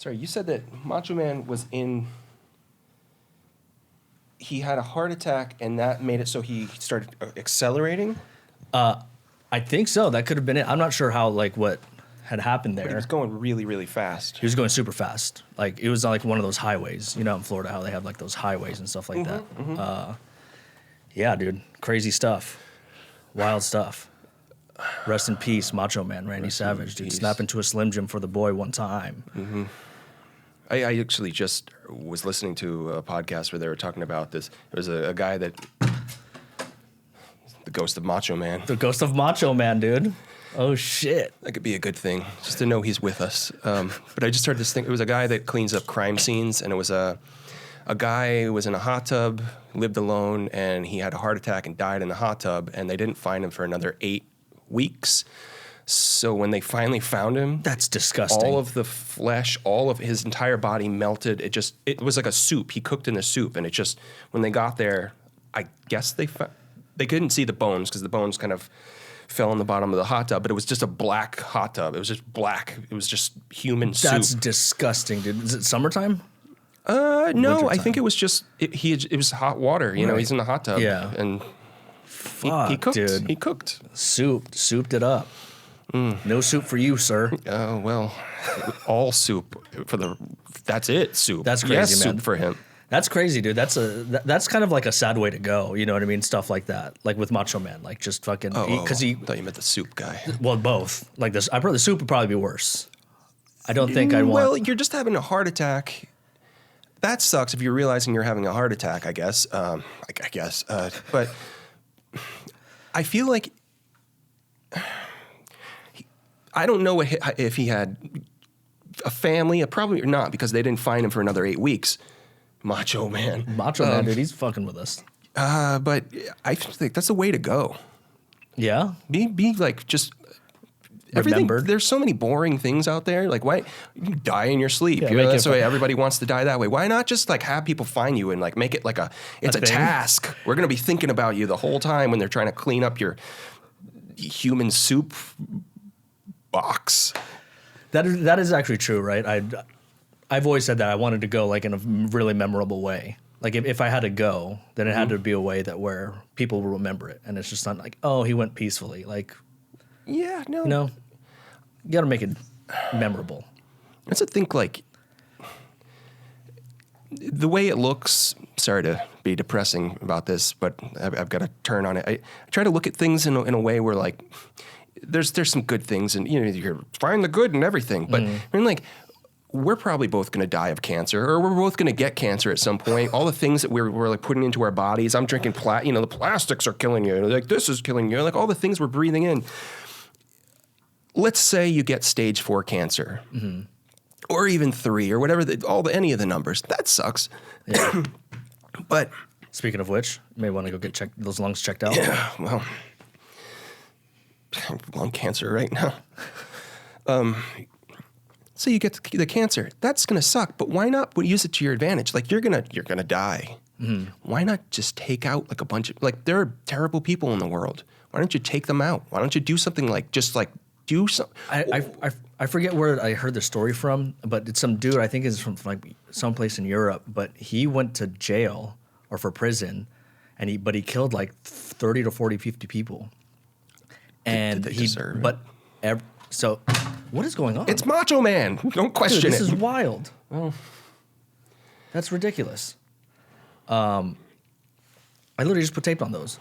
Sorry, you said that Macho Man was in. He had a heart attack, and that made it so he started accelerating. I think so. That could have been it. I'm not sure how what had happened there. But he was going really, really fast. He was going super fast. Like it was like one of those highways. You know, in Florida, how they have like those highways and stuff like that. Yeah, dude, crazy stuff, wild stuff. Rest in peace, Macho Man, Randy Savage, dude. Snap into a Slim Jim for the boy one time. I actually just was listening to a podcast where they were talking about this. There was a guy that, the ghost of Macho Man. The ghost of Macho Man, dude. Oh, shit. That could be a good thing, just to know he's with us. But I just heard this thing. It was a guy that cleans up crime scenes, and it was a guy who was in a hot tub, lived alone, and he had a heart attack and died in the hot tub, and they didn't find him for another 8 weeks. So when they finally found him, that's disgusting. All of the flesh, all of his entire body melted. It was like a soup. He cooked in the soup, and it just, when they got there, I guess they couldn't see the bones because the bones kind of fell in the bottom of the hot tub, but it was just a black hot tub. It was just black. It was just human soup. That's disgusting, dude. Is it summertime? No, I think it was just, it was hot water. You know, he's in the hot tub. Yeah. And Fuck, he cooked. Dude. He cooked. Souped it up. No soup for you, sir. Oh, well, all soup that's it, soup. That's crazy, yes, man. Soup for him. That's crazy, dude. That's kind of like a sad way to go. You know what I mean? Stuff like that. Like with Macho Man, like just fucking, because I thought you meant the soup guy. Well, both. Like this, the soup would probably be worse. I don't think I'd want. Well, you're just having a heart attack. That sucks if you're realizing you're having a heart attack, I guess. I guess. But I feel like, I don't know if he had a family, probably not, because they didn't find him for another 8 weeks. Macho Man, dude, he's fucking with us. But I think that's the way to go. Yeah, be like just everything. Remembered. There's so many boring things out there. Like, why you die in your sleep? Yeah, You know, that's the way everybody wants to die that way. Why not just like have people find you and like make it like it's a task? We're gonna be thinking about you the whole time when they're trying to clean up your human soup box. That is actually true, right? I've always said that I wanted to go like in a really memorable way. Like if I had to go, then it had to be a way that where people will remember it, and it's just not like, oh, he went peacefully. Like, yeah, no, you got to make it memorable. That's to think like the way it looks. Sorry to be depressing about this, but I've got to turn on it. I try to look at things in a way where like. There's some good things, and you know, you find the good in everything. But I mean, like, we're probably both going to die of cancer, or we're both going to get cancer at some point. All the things that we're like putting into our bodies. I'm drinking the plastics are killing you. Like this is killing you. Like all the things we're breathing in. Let's say you get stage 4 cancer, or even 3, or whatever. Any of the numbers. That sucks. Yeah. But speaking of which, you may want to go get those lungs checked out. Yeah. Well. Lung cancer right now. So you get the cancer. That's gonna suck. But why not use it to your advantage? Like you're gonna die. Why not just take out like a bunch of there are terrible people in the world. Why don't you take them out? Why don't you do something do something? I forget where I heard the story from, but it's some dude. I think it's from like someplace in Europe. But he went to jail or for prison, and he killed like 30 to 40, 50 people. And Did they deserve it? So, what is going on? It's Macho Man. Don't question Dude, it. this is wild. Oh, that's ridiculous. I literally just put tape on those.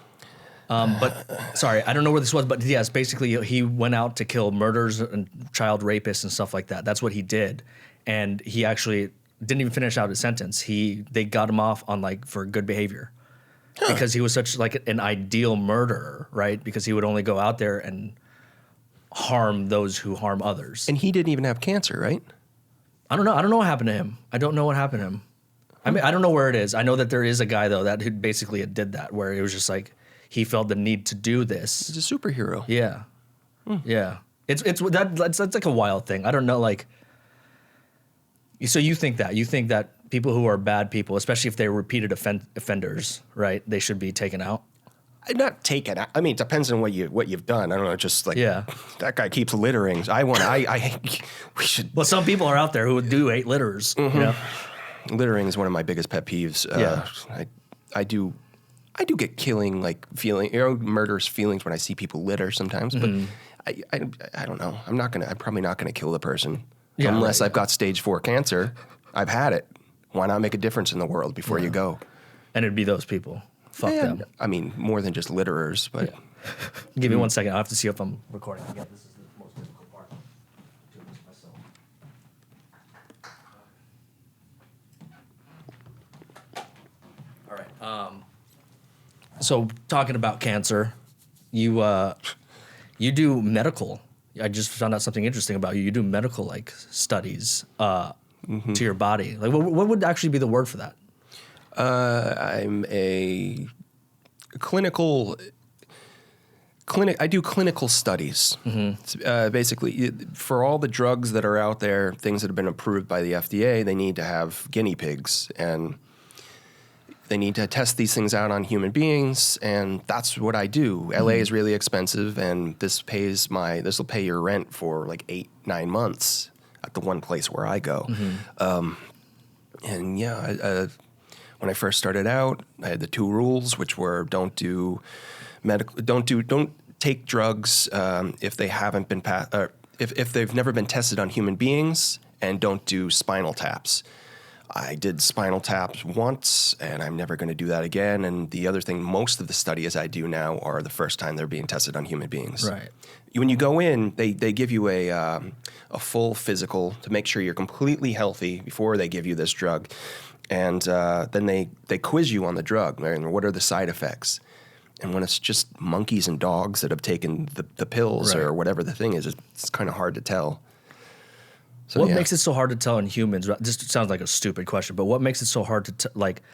But sorry, I don't know where this was, but yes, basically he went out to kill murderers and child rapists and stuff like that. That's what he did, and he actually didn't even finish out his sentence. They got him off on for good behavior. Because he was such an ideal murderer, right? Because he would only go out there and harm those who harm others. And he didn't even have cancer, right? I don't know. I don't know what happened to him. I don't know what happened to him. I mean, I don't know where it is. I know that there is a guy though that who basically did that, where it was just like he felt the need to do this. He's a superhero. Yeah, yeah. It's like a wild thing. I don't know. So you think that people who are bad people, especially if they're repeated offenders, right? They should be taken out. not taken. I mean, it depends on what you've done. I don't know. Just like that guy keeps littering. We should. Well, some people are out there who do hate litterers. Mm-hmm. You know? Littering is one of my biggest pet peeves. I do get killing murderous feelings when I see people litter sometimes. But I don't know. I'm probably not gonna kill the person unless I've got stage 4 cancer. I've had it. Why not make a difference in the world before you go? And it'd be those people. Fuck them. I mean, more than just litterers, but... Give me 1 second. I'll have to see if I'm recording again. This is the most difficult part to myself. All right. So talking about cancer, you do medical. I just found out something interesting about you. You do medical like studies to your body. Like, what would actually be the word for that? I'm a clinical. I do clinical studies. Basically, for all the drugs that are out there, things that have been approved by the FDA, they need to have guinea pigs, and they need to test these things out on human beings, and that's what I do. LA is really expensive, and this will pay your rent for like 8-9 months at the one place where I go. When I first started out, I had the 2 rules, which were don't take drugs if they haven't been if they've never been tested on human beings, and don't do spinal taps. I did spinal taps once, and I'm never going to do that again. And the other thing, most of the studies I do now are the first time they're being tested on human beings. Right. When you go in, they give you a full physical to make sure you're completely healthy before they give you this drug. And then they quiz you on the drug, and what are the side effects. And when it's just monkeys and dogs that have taken the pills or whatever the thing is, it's kind of hard to tell. So, what makes it so hard to tell in humans? This sounds like a stupid question, but what makes it so hard to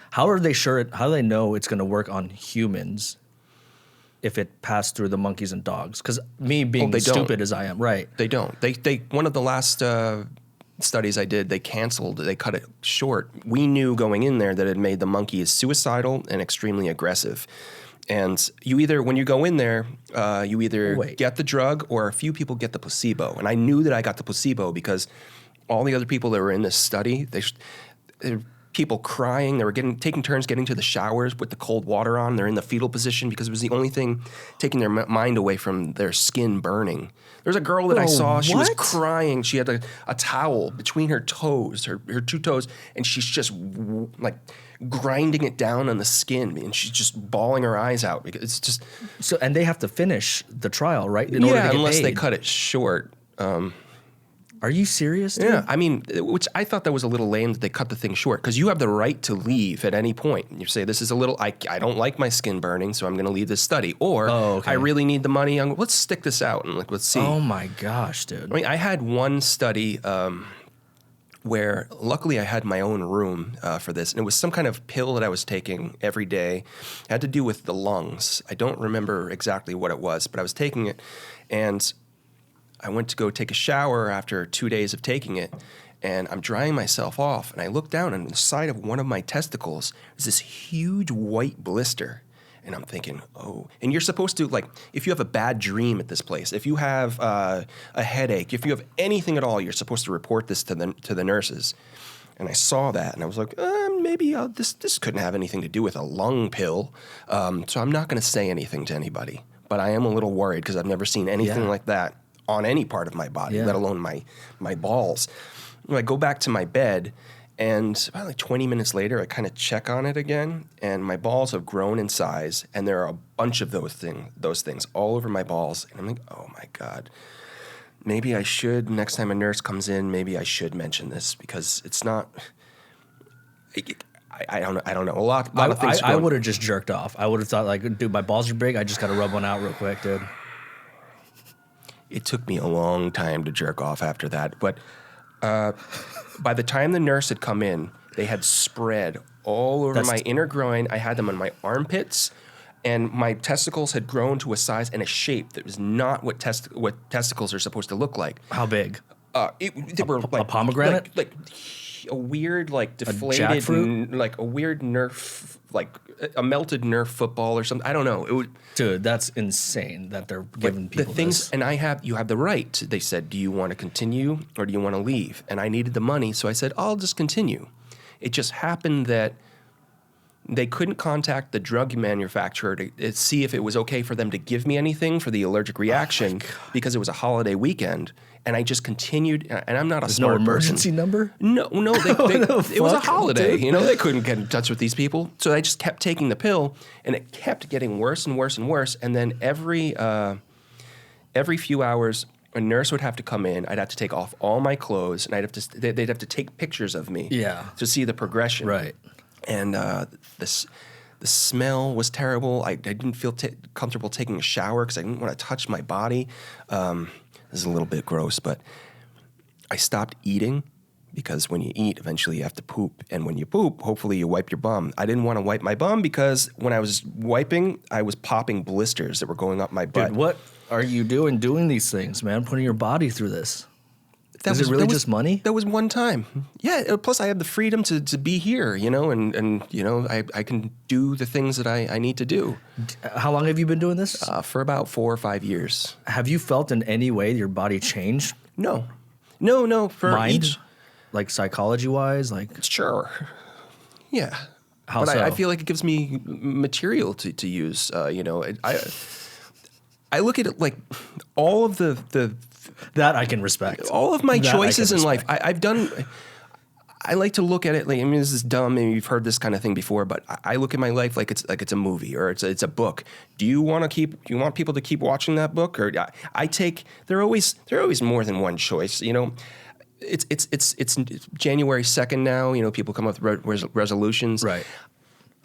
how are they sure? How do they know it's going to work on humans if it passed through the monkeys and dogs? Because me being stupid as I am, right? They don't. They one of the last studies I did, they cut it short. We knew going in there that it made the monkeys suicidal and extremely aggressive. And when you go in there, you either get the drug or a few people get the placebo. And I knew that I got the placebo because all the other people that were in this study, they people crying. They were taking turns getting to the showers with the cold water on. They're in the fetal position because it was the only thing taking their mind away from their skin burning. There's a girl that I saw. She was crying. She had a towel between her toes, her 2 toes, and she's just like grinding it down on the skin, and she's just bawling her eyes out because it's just. So, and they have to finish the trial, right? In order to get unless paid. They cut it short. Are you serious, dude? Yeah, I mean, which I thought that was a little lame that they cut the thing short, because you have the right to leave at any point. You say, this is a little, I don't like my skin burning, so I'm going to leave this study. Or, I really need the money, let's stick this out and let's see. Oh my gosh, dude. I mean, I had one study where luckily I had my own room for this, and it was some kind of pill that I was taking every day. It had to do with the lungs. I don't remember exactly what it was, but I was taking it, and I went to go take a shower after 2 days of taking it, and I'm drying myself off, and I look down, and on the side of one of my testicles is this huge white blister. And I'm thinking, oh. And you're supposed to, if you have a bad dream at this place, if you have a headache, if you have anything at all, you're supposed to report this to the nurses. And I saw that, and I was like, maybe this couldn't have anything to do with a lung pill, so I'm not going to say anything to anybody. But I am a little worried because I've never seen anything like that on any part of my body, let alone my balls. I go back to my bed, and about 20 minutes later, I kind of check on it again, and my balls have grown in size, and there are a bunch of those things all over my balls. And I'm like, oh my God, maybe I should, next time a nurse comes in, maybe I should mention this, because it's not, I don't know. A lot of things. I would have just jerked off. I would have thought, dude, my balls are big. I just got to rub one out real quick, dude. It took me a long time to jerk off after that, but by the time the nurse had come in, they had spread all over my inner groin. I had them on my armpits, and my testicles had grown to a size and a shape that was not what testicles are supposed to look like. How big? They were a pomegranate? a weird like deflated, jackfruit? like a weird Nerf, like a melted Nerf football or something. I don't know. It would. Dude, that's insane that they're giving people The things, this. and you have the right. They said, do you want to continue or do you want to leave? And I needed the money, so I said, I'll just continue. It just happened that they couldn't contact the drug manufacturer to see if it was okay for them to give me anything for the allergic reaction because it was a holiday weekend. And I just continued, and I'm not a smart No emergency person. number? No, it was a fuck, holiday. dude? They couldn't get in touch with these people. So I just kept taking the pill, and it kept getting worse and worse and worse. And then every few hours, a nurse would have to come in. I'd have to take off all my clothes, and they'd have to take pictures of me to see the progression. Right. And the smell was terrible. I didn't feel comfortable taking a shower because I didn't want to touch my body. This is a little bit gross, but I stopped eating because when you eat, eventually you have to poop. And when you poop, hopefully you wipe your bum. I didn't want to wipe my bum because when I was wiping, I was popping blisters that were going up my butt. Dude, what are you doing these things, man? Putting your body through this. Is it really just money? That was one time. Yeah. Plus, I had the freedom to be here, and I can do the things that I need to do. How long have you been doing this? For about 4 or 5 years. Have you felt in any way your body changed? No. For Mind? Like psychology-wise? Sure. Yeah. How but so? I feel like it gives me material to use. I look at it like all of the that I can respect. all of my That choices I in can life. I've done. I like to look at it like, this is dumb. Maybe you've heard this kind of thing before, but I look at my life like it's a movie or it's a book. Do you want people to keep watching that book, or there are always more than one choice. It's January 2nd now. People come up with resolutions. Right.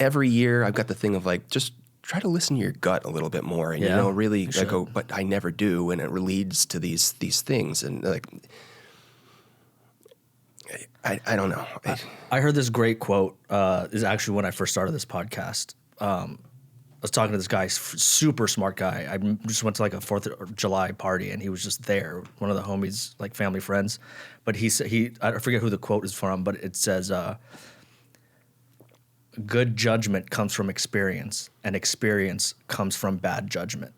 Every year I've got the thing of like, just try to listen to your gut a little bit more, and really I go, but I never do, and it leads to these things, and like. I don't know. I heard this great quote. Is actually when I first started this podcast. I was talking to this guy, super smart guy. I just went to like a 4th of July party, and he was just there. One of the homies, like family friends. But he said I forget who the quote is from, but it says, "Good judgment comes from experience, and experience comes from bad judgment."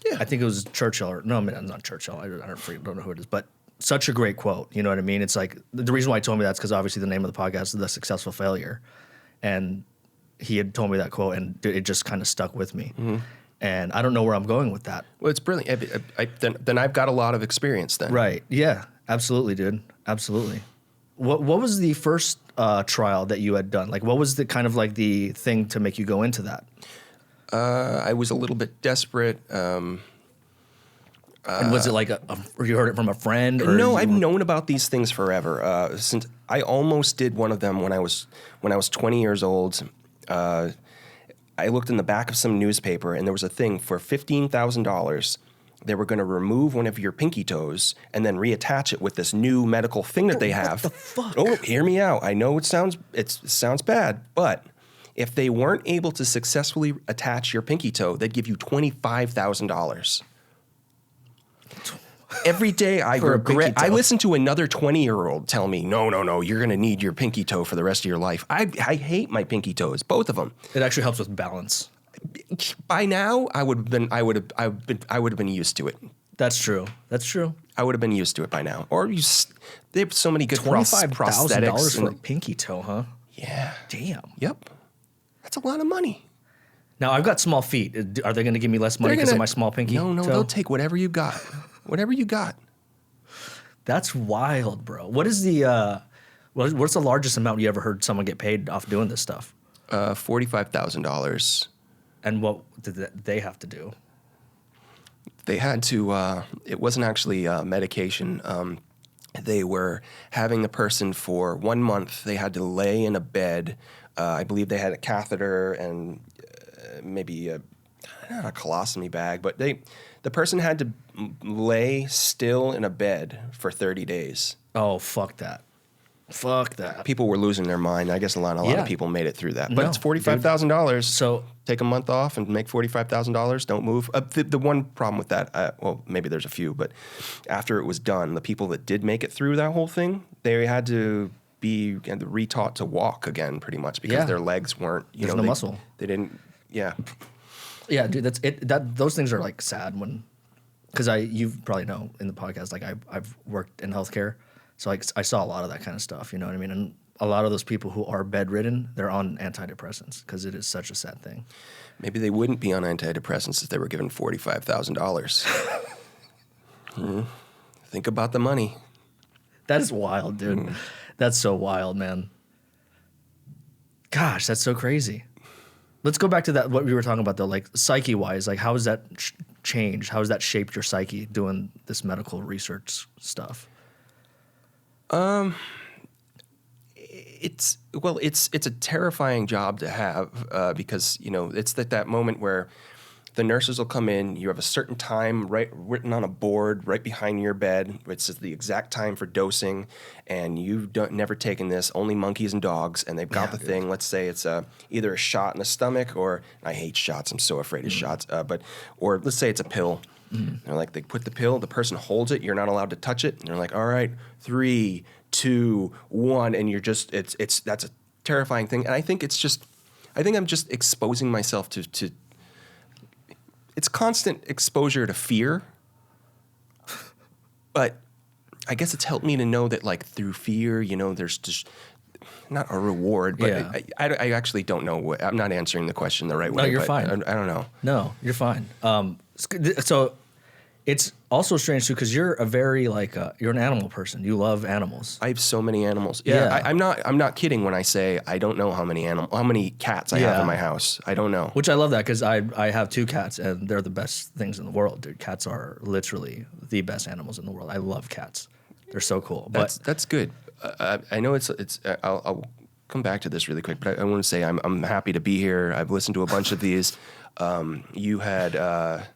Yeah, I think it was Churchill, or no, I mean, not Churchill. I don't know who it is, but. Such a great quote, you know what I mean? It's like, the reason why he told me that's because obviously the name of the podcast is The Successful Failure. And he had told me that quote, and it just kind of stuck with me. Mm-hmm. And I don't know where I'm going with that. Well, it's brilliant. Then I've got a lot of experience then. Right. Yeah, absolutely, dude. Absolutely. What was the first trial that you had done? Like, what was the kind of like the thing to make you go into that? I was a little bit desperate. And was it like you heard it from a friend? Or no, I've known about these things forever. Since I almost did one of them when I was 20 years old. I looked in the back of some newspaper, and there was a thing for $15,000. They were going to remove one of your pinky toes and then reattach it with this new medical thing that they have. What the fuck? Oh, hear me out. I know it sounds bad, but if they weren't able to successfully attach your pinky toe, they'd give you $25,000. Every day I regret. I listen to another 20-year-old tell me, no, you're going to need your pinky toe for the rest of your life. I hate my pinky toes, both of them. It actually helps with balance. By now, I would have been used to it. That's true. I would have been used to it by now. Or they have so many good prosthetics. $25,000 for a pinky toe, huh? Yeah. Damn. Yep. That's a lot of money. Now, I've got small feet. Are they going to give me less money because of my small pinky toe? No, they'll take whatever you got. Whatever you got. That's wild, bro. What is the what's the largest amount you ever heard someone get paid off doing this stuff? $45,000. And what did they have to do? They had to, it wasn't actually medication. They were having the person for 1 month. They had to lay in a bed. I believe they had a catheter and maybe not a colostomy bag, but the person had to lay still in a bed for 30 days. Oh, fuck that. Fuck that. People were losing their mind. I guess a lot of people made it through that. But it's $45,000. So take a month off and make $45,000. Don't move. The one problem with that, well, maybe there's a few, but after it was done, the people that did make it through that whole thing, they had to be retaught to walk again, pretty much, because their legs weren't. There's no muscle. They didn't. Yeah. Yeah, dude, that's it. Those things are like sad when, because you probably know in the podcast, like I've worked in healthcare, so like I saw a lot of that kind of stuff. You know what I mean? And a lot of those people who are bedridden, they're on antidepressants because it is such a sad thing. Maybe they wouldn't be on antidepressants if they were given $45,000. Think about the money. That is wild, dude. That's so wild, man. Gosh, that's so crazy. Let's go back to that, what we were talking about, though, like psyche-wise. Like, how has that changed? How has that shaped your psyche doing this medical research stuff? It's a terrifying job to have because, it's that moment where the nurses will come in. You have a certain time written on a board right behind your bed. It says the exact time for dosing, and you've never taken this. Only monkeys and dogs, and they've got the thing. Let's say it's either a shot in the stomach, or I hate shots. I'm so afraid of shots. Or let's say it's a pill. They're like, they put the pill. The person holds it. You're not allowed to touch it. And they're like, all right, 3, 2, 1, and you're just that's a terrifying thing. And I think I'm just exposing myself to. It's constant exposure to fear, but I guess it's helped me to know that, like, through fear, there's just not a reward, but I actually don't know I'm not answering the question the right way. No, you're fine. I don't know. No, you're fine. So it's also strange too, because you're a very you're an animal person. You love animals. I have so many animals. Yeah. I'm not kidding when I say I don't know how many cats I have in my house. I don't know. Which I love that, because I have 2 cats, and they're the best things in the world, dude. Cats are literally the best animals in the world. I love cats. They're so cool. That's good. I know it's. I'll come back to this really quick, but I want to say I'm happy to be here. I've listened to a bunch of these. You had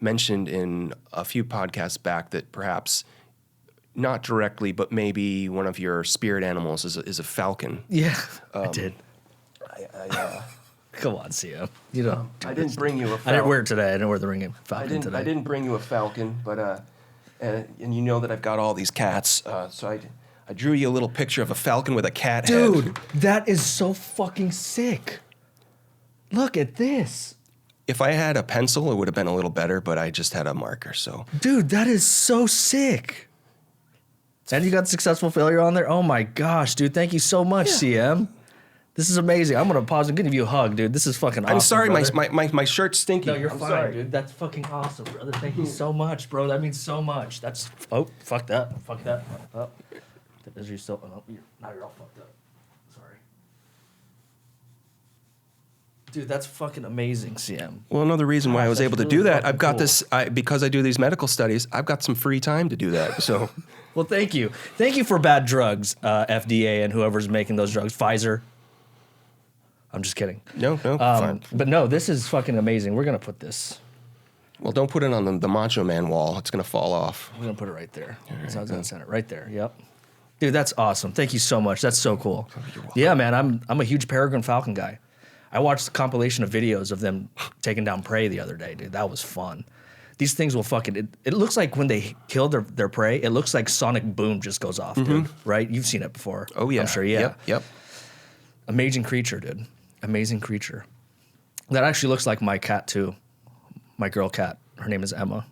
mentioned in a few podcasts back that perhaps not directly, but maybe one of your spirit animals is a falcon. Yeah, I did. Come on, CM. You know, I didn't bring you a falcon. I didn't wear it today. I didn't wear the ring falcon today. I didn't bring you a falcon, but and you know that I've got all these cats, so I drew you a little picture of a falcon with a cat head. Dude, that is so fucking sick. Look at this. If I had a pencil, it would have been a little better, but I just had a marker, so. Dude, that is so sick. And you got successful failure on there? Oh my gosh, dude. Thank you so much, CM. This is amazing. I'm going to pause and give you a hug, dude. This is fucking awesome. I'm sorry, brother. my shirt's stinky. No, you're I'm fine, sorry. dude. That's fucking awesome, brother. Thank you so much, bro. That means so much. That's, oh, fuck that. Fuck that. Oh. Is you still, oh, now you're all fucked up. Sorry. Dude, that's fucking amazing, CM. Well, another reason why I was able to do that, I've got cool. this, because I do these medical studies, I've got some free time to do that, so. Well, thank you. Thank you for bad drugs, FDA and whoever's making those drugs. Pfizer. I'm just kidding. No, fine. But no, this is fucking amazing. We're going to put this. Well, don't put it on the Macho Man wall. It's going to fall off. We're going to put it right there. So I was going to send it right there. Yep. Dude, that's awesome. Thank you so much. That's so cool. Yeah, man, I'm a huge Peregrine Falcon guy. I watched a compilation of videos of them taking down prey the other day, dude. That was fun. These things will fucking... It looks like when they kill their prey, it looks like sonic boom just goes off, dude. Right? You've seen it before. Oh, yeah. I'm sure, yeah. Yep. Amazing creature, dude. Amazing creature. That actually looks like my cat, too. My girl cat. Her name is Emma.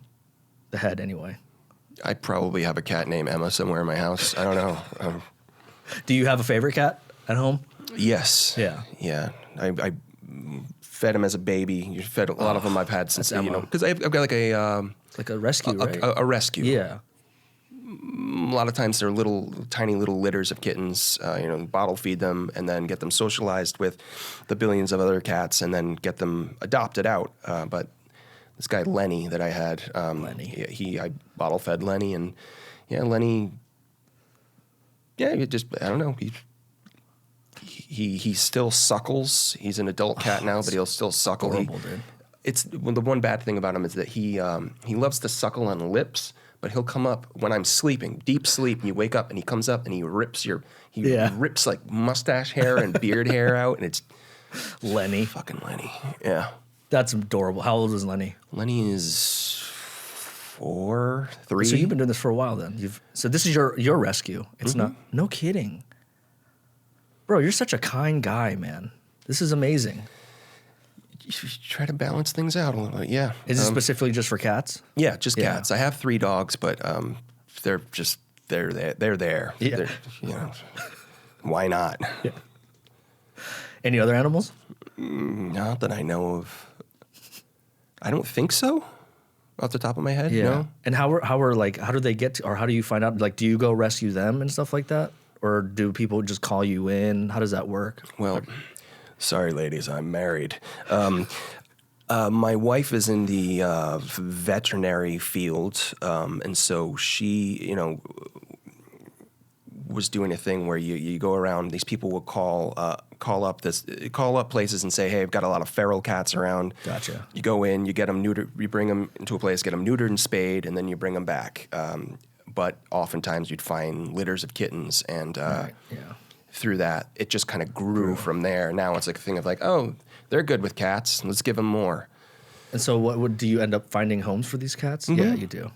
The head, anyway. I probably have a cat named Emma somewhere in my house. I don't know. Do you have a favorite cat at home? Yes. Yeah. Yeah. I fed him as a baby. You fed a lot of them I've had since, because I've got like a rescue, right? A rescue. Yeah. A lot of times they're tiny little litters of kittens, bottle feed them and then get them socialized with the billions of other cats and then get them adopted out. But this guy Lenny that I had, Lenny. I bottle fed Lenny, and Lenny, I don't know. He still suckles. He's an adult cat now, but he'll still suckle. Horrible, dude. The one bad thing about him is that he loves to suckle on lips, but he'll come up when I'm sleeping, deep sleep, and you wake up and he comes up and he rips rips like mustache hair and beard hair out, and it's Lenny. Fucking Lenny. Yeah. That's adorable. How old is Lenny? Lenny is 3. So you've been doing this for a while then. So this is your rescue. It's not, no kidding. Bro, you're such a kind guy, man. This is amazing. You try to balance things out a little bit, yeah. Is it specifically just for cats? Yeah, just cats. I have 3 dogs, but they're there. Yeah. They're, you know, why not? Yeah. Any other animals? Not that I know of. I don't think so. Off the top of my head, Yeah. no. And how do they get to, or how do you find out? Like, do you go rescue them and stuff like that? Or do people just call you in? How does that work? Well, sorry, ladies, I'm married. My wife is in the veterinary field, and so she, you know, was doing a thing where you go around. These people will call up places and say, "Hey, I've got a lot of feral cats around." Gotcha. You go in, you get them neutered, you bring them into a place, get them neutered and spayed, and then you bring them back. But oftentimes you'd find litters of kittens, and Right. Yeah. through that, it just kind of grew from there. Now it's like a thing of like, oh, they're good with cats. Let's give them more. And so do you end up finding homes for these cats? Yeah, you do.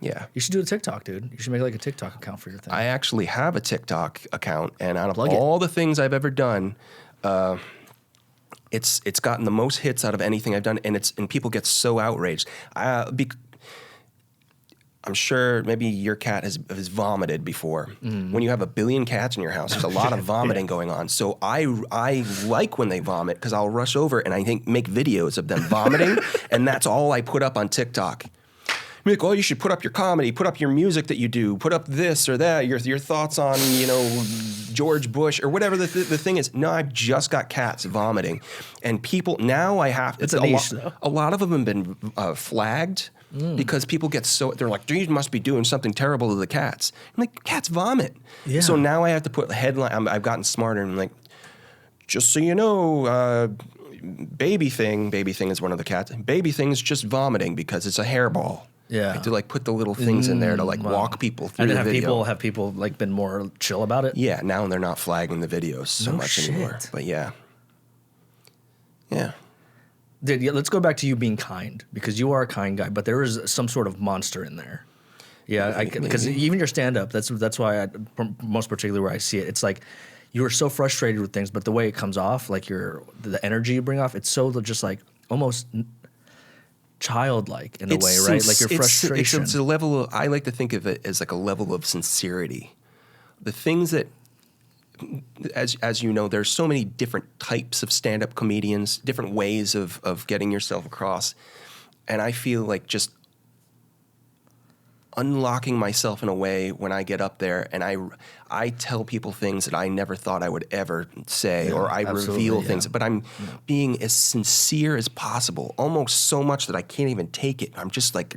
Yeah. You should do a TikTok, dude. You should make like a TikTok account for your thing. I actually have a TikTok account, and out of Plug it. all the things I've ever done, it's gotten the most hits out of anything I've done, and people get so outraged. I'm sure maybe your cat has vomited before. When you have a billion cats in your house, there's a lot of vomiting going on. So I like when they vomit because I'll rush over and I think make videos of them vomiting, and that's all I put up on TikTok. I'm like, well, you should put up your comedy, put up your music that you do, put up this or that, your thoughts on, you know, George Bush or whatever the thing is. No, I've just got cats vomiting, and people now I have. It's a niche, though. A lot of them have been flagged because people get they're like, you must be doing something terrible to the cats. I'm like, cats vomit. Yeah. So now I have to put the headline. I've gotten smarter and I'm like, just so you know, baby thing is one of the cats. Baby thing is just vomiting because it's a hairball. Yeah. I have to like put the little things in there to like walk people through And the then video. have people like been more chill about it? Yeah, now they're not flagging the videos so No much anymore. shit. But yeah. Dude, yeah, let's go back to you being kind, because you are a kind guy, but there is some sort of monster in there. Yeah, because even your stand-up, that's why most particularly where I see it, it's like you are so frustrated with things, but the way it comes off, like the energy you bring off, it's so just like almost childlike in a way, right? Like your frustration. It's a level of, I like to think of it as like a level of sincerity. The things that, as you know, there's so many different types of stand-up comedians, different ways of getting yourself across. And I feel like just unlocking myself in a way when I get up there and I tell people things that I never thought I would ever say, or I reveal things, but I'm being as sincere as possible, almost so much that I can't even take it. I'm just like,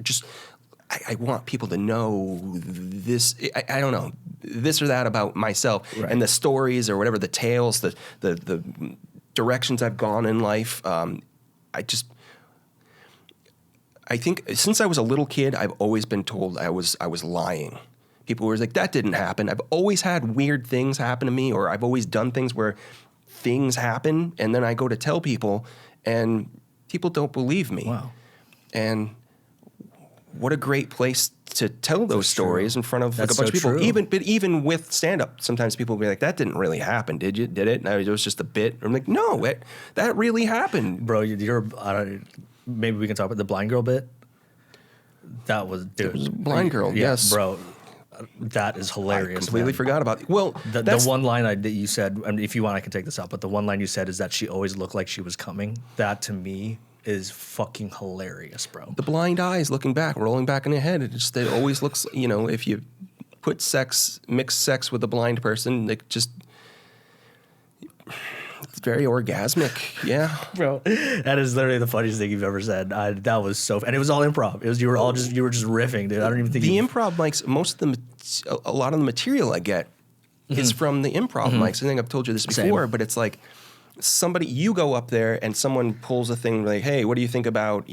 I want people to know this, I don't know, this or that about myself, and the stories or whatever, the tales, the directions I've gone in life. I think since I was a little kid, I've always been told I was lying. People were like, that didn't happen. I've always had weird things happen to me, or I've always done things where things happen, and then I go to tell people, and people don't believe me. Wow. And what a great place to tell those stories in front of like a bunch of people. True. Even with stand-up, sometimes people will be like, that didn't really happen, did you? Did it? And it was just a bit. I'm like, no, that really happened. Bro, maybe we can talk about the blind girl bit. That was, dude. It was a blind girl, yeah, yes. Bro, that is hilarious. I completely forgot about it. Well, the one line that you said, and if you want, I can take this out, but the one line you said is that she always looked like she was coming. That to me is fucking hilarious, bro. The blind eyes looking back, rolling back in the head. It always looks, if you put mixed sex with a blind person, it's very orgasmic. Yeah. Bro, that is literally the funniest thing you've ever said. That was so, and it was all improv. You were just riffing, dude. I don't even think the improv mics, a lot of the material I get is from the improv mics. I think I've told you this before, but it's like, you go up there and someone pulls a thing like, hey, what do you think about,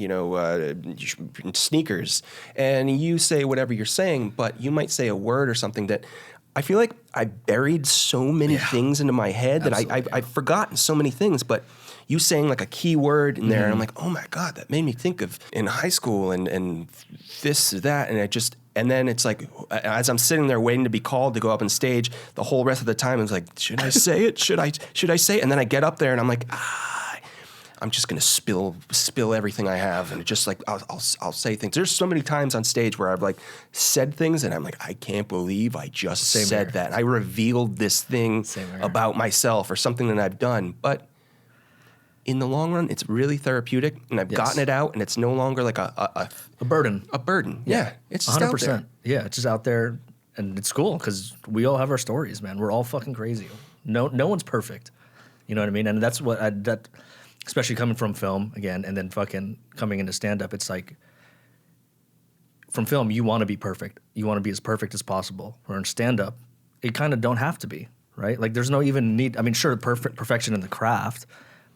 sneakers? And you say whatever you're saying, but you might say a word or something that I feel like I buried so many things into my head that I've forgotten so many things, but you saying like a key word in there, and I'm like, oh my God, that made me think of in high school and this, that, and then it's like, as I'm sitting there waiting to be called to go up on stage, the whole rest of the time I was like, should I say it? Should I say it? And then I get up there and I'm like, I'm just gonna spill everything I have, and just like I'll say things. There's so many times on stage where I've like said things, and I'm like, I can't believe I just said that. I revealed this thing about myself or something that I've done. But in the long run, it's really therapeutic, and I've gotten it out, and it's no longer like a burden. A burden. Yeah, it's just 100%. Out there. Yeah, it's just out there, and it's cool because we all have our stories, man. We're all fucking crazy. No one's perfect. You know what I mean? And that's what that. Especially coming from film, again, and then fucking coming into stand-up, it's like, from film, you want to be perfect. You want to be as perfect as possible. Where in stand-up, it kind of don't have to be, right? Like, there's no even need, I mean, sure, perfection in the craft,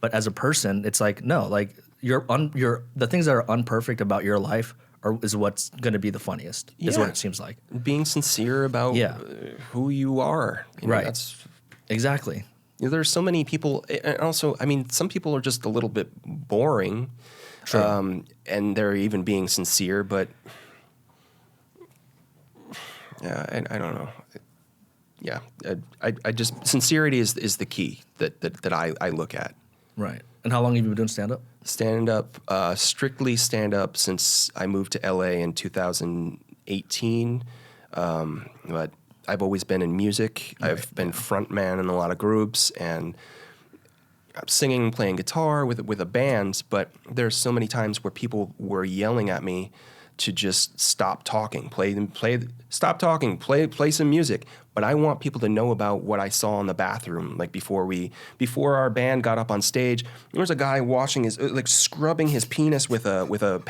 but as a person, it's like, no, like, the things that are unperfect about your life is what's going to be the funniest, is what it seems like. Being sincere about who you are. You know, right. That's exactly. There's so many people, and also, I mean, some people are just a little bit boring, and they're even being sincere, but yeah, I don't know. Yeah, I just, sincerity is the key that I look at. Right. And how long have you been doing stand-up? Stand-up, strictly stand-up since I moved to LA in 2018, but I've always been in music. I've been frontman in a lot of groups, and I'm singing, playing guitar with a band. But there's so many times where people were yelling at me to just stop talking, stop talking, play some music. But I want people to know about what I saw in the bathroom. Like before our band got up on stage, there was a guy washing scrubbing his penis with a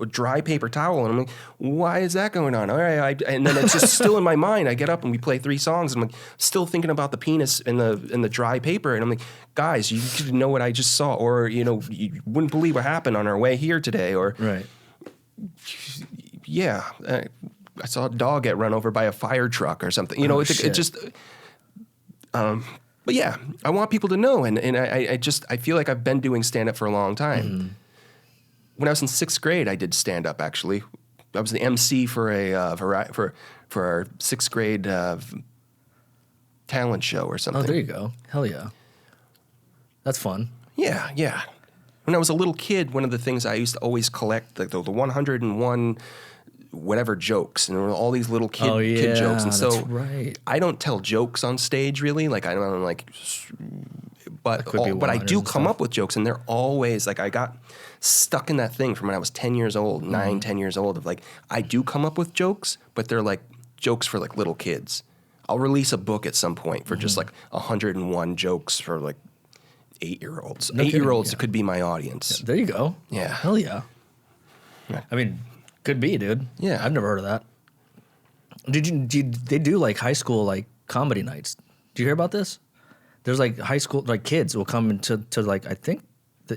dry paper towel, and I'm like, why is that going on? All right, and then it's just still in my mind. I get up and we play 3 songs, and I'm like still thinking about the penis in the dry paper, and I'm like, guys, you didn't know what I just saw, or you wouldn't believe what happened on our way here today, or right. Yeah, I saw a dog get run over by a fire truck or something. It just. But yeah, I want people to know, and I feel like I've been doing stand up for a long time. Mm-hmm. When I was in 6th grade, I did stand up. Actually, I was the MC for our 6th grade talent show or something. Oh, there you go. Hell yeah, that's fun. Yeah. When I was a little kid, one of the things I used to always collect, the 101 whatever jokes, and there were all these little kid jokes. And so that's right. I don't tell jokes on stage really, like I don't like, but I do come up with jokes, and they're always like, I got stuck in that thing from when I was 10 years old, 10 years old, of like, I do come up with jokes, but they're like jokes for like little kids. I'll release a book at some point for just like 101 jokes for like 8-year-olds. 8-year-olds could be my audience. Yeah, there you go. Yeah. Hell yeah. I mean, could be, dude. Yeah. I've never heard of that. They do like high school like comedy nights. Do you hear about this? There's like high school, like kids will come into like, I think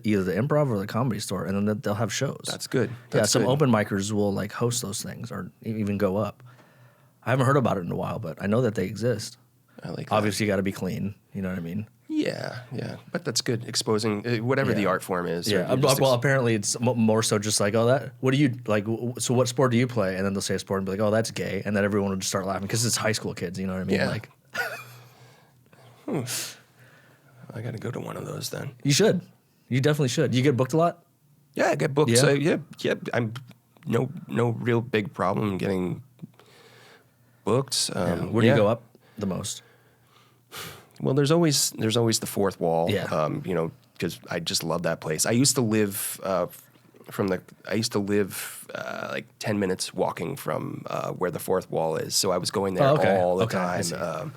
either the Improv or the Comedy Store, and then they'll have shows. That's good. Some open micers will like host those things or even go up. I haven't heard about it in a while, but I know that they exist. I like that. Obviously, you got to be clean. You know what I mean? Yeah, but that's good. Exposing whatever the art form is. Yeah. Well, apparently it's more so just like, what do you like? So what sport do you play? And then they'll say a sport and be like, oh, that's gay, and then everyone will just start laughing because it's high school kids. You know what I mean? Yeah. Like, I got to go to one of those then. You should. You definitely should. You get booked a lot? Yeah, I get booked. Yeah. Yeah. I'm no real big problem getting booked. Where do you go up the most? Well, there's always the fourth wall. Yeah. Because I just love that place. I used to live like 10 minutes walking from where the fourth wall is. So I was going there all the time.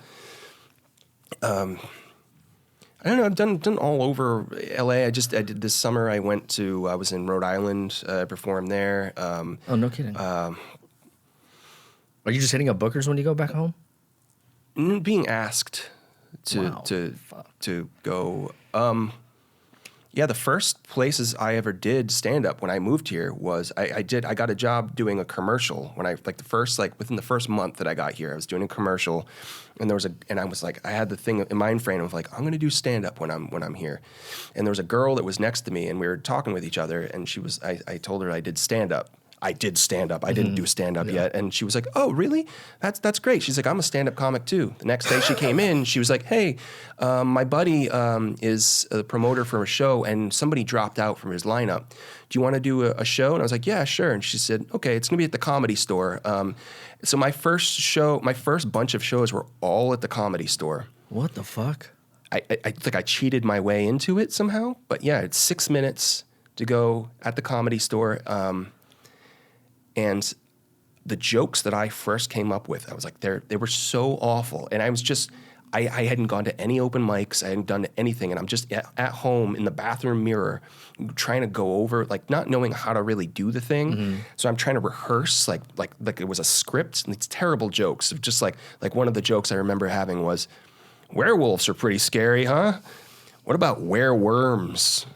I don't know. I've done all over LA. I did this summer. I was in Rhode Island. Performed there. Oh, no kidding. Are you just hitting up bookers when you go back home? Being asked to go. Yeah, the first places I ever did stand up when I moved here was I got a job doing a commercial when within the first month that I got here, I was doing a commercial, and I was like, I had the thing in mind frame of like, I'm gonna do stand up when I'm here, and there was a girl that was next to me, and we were talking with each other, and I told her I did stand up. I did stand up. I didn't do stand up yet. And she was like, "Oh, really? That's great." She's like, "I'm a stand up comic too." The next day she came in, she was like, "Hey, my buddy is a promoter for a show and somebody dropped out from his lineup. Do you want to do a show?" And I was like, "Yeah, sure." And she said, "Okay, it's going to be at the Comedy Store." So my first bunch of shows were all at the Comedy Store. What the fuck? I think I cheated my way into it somehow. But yeah, it's 6 minutes to go at the Comedy Store. And the jokes that I first came up with, I was like, they were so awful. And I was just, I hadn't gone to any open mics. I hadn't done anything. And I'm just at home in the bathroom mirror trying to go over, like not knowing how to really do the thing. Mm-hmm. So I'm trying to rehearse like it was a script. And it's terrible jokes. Just like one of the jokes I remember having was, werewolves are pretty scary, huh? What about wereworms?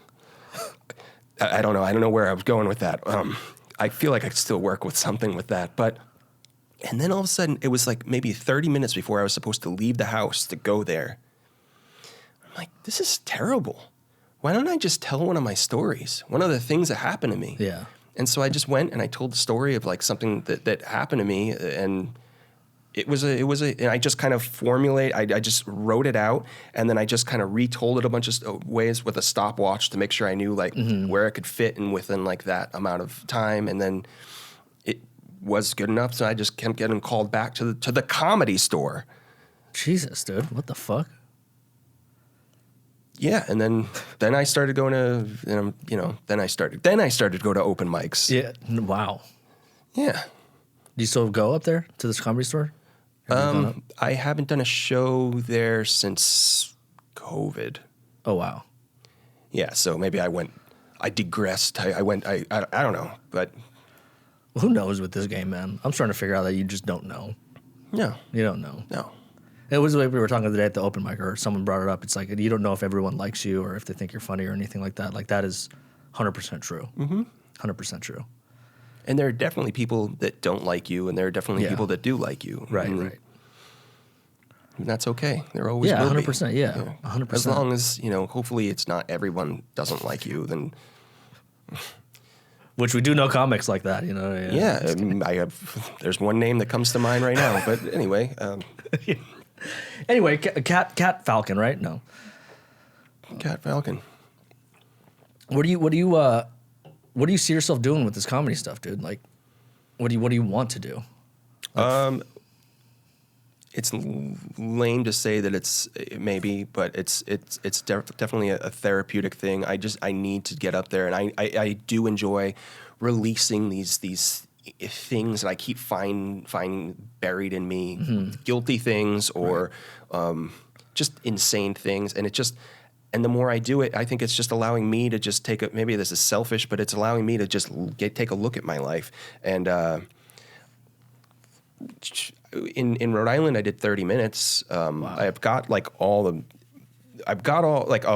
I don't know. I don't know where I was going with that. I feel like I could still work with something with that. And then all of a sudden, it was like maybe 30 minutes before I was supposed to leave the house to go there. I'm like, this is terrible. Why don't I just tell one of my stories? One of the things that happened to me. Yeah. And so I just went and I told the story of like something that happened to me, and and I just kind of I just wrote it out, and then I just kind of retold it a bunch of ways with a stopwatch to make sure I knew like where I could fit in within like that amount of time, and then it was good enough. So I just kept getting called back to the Comedy Store. Jesus, dude, what the fuck? Yeah, and then I started going to then I started to go to open mics. Yeah, wow. Yeah. Do you still go up there to this Comedy Store? I haven't done a show there since COVID. Oh, wow. Yeah, so maybe I digressed. I don't know, but Who knows with this game, man? I'm starting to figure out that you just don't know. no, You don't know. no. It was like we were talking today at the open mic, or someone brought it up. It's like you don't know if everyone likes you or if they think you're funny or anything like that. Like that is 100% true. 100% true. And there are definitely people that don't like you, and there are definitely people that do like you. Right, and right. That's okay. There always Yeah, will 100%. be. Yeah, 100%. As long as, hopefully it's not everyone doesn't like you, then... Which we do know comics like that, Yeah, there's one name that comes to mind right now, but anyway. Anyway, Cat Falcon, right? No. Cat Falcon. What do you see yourself doing with this comedy stuff, dude? Like, what do you want to do? It's lame to say that it maybe, but it's definitely a therapeutic thing. I need to get up there, and I do enjoy releasing these things that I keep finding buried in me, guilty things or just insane things, and the more I do it, I think it's just allowing me to just maybe this is selfish, but it's allowing me to just take a look at my life. And in Rhode Island, I did 30 minutes. Wow. I've got a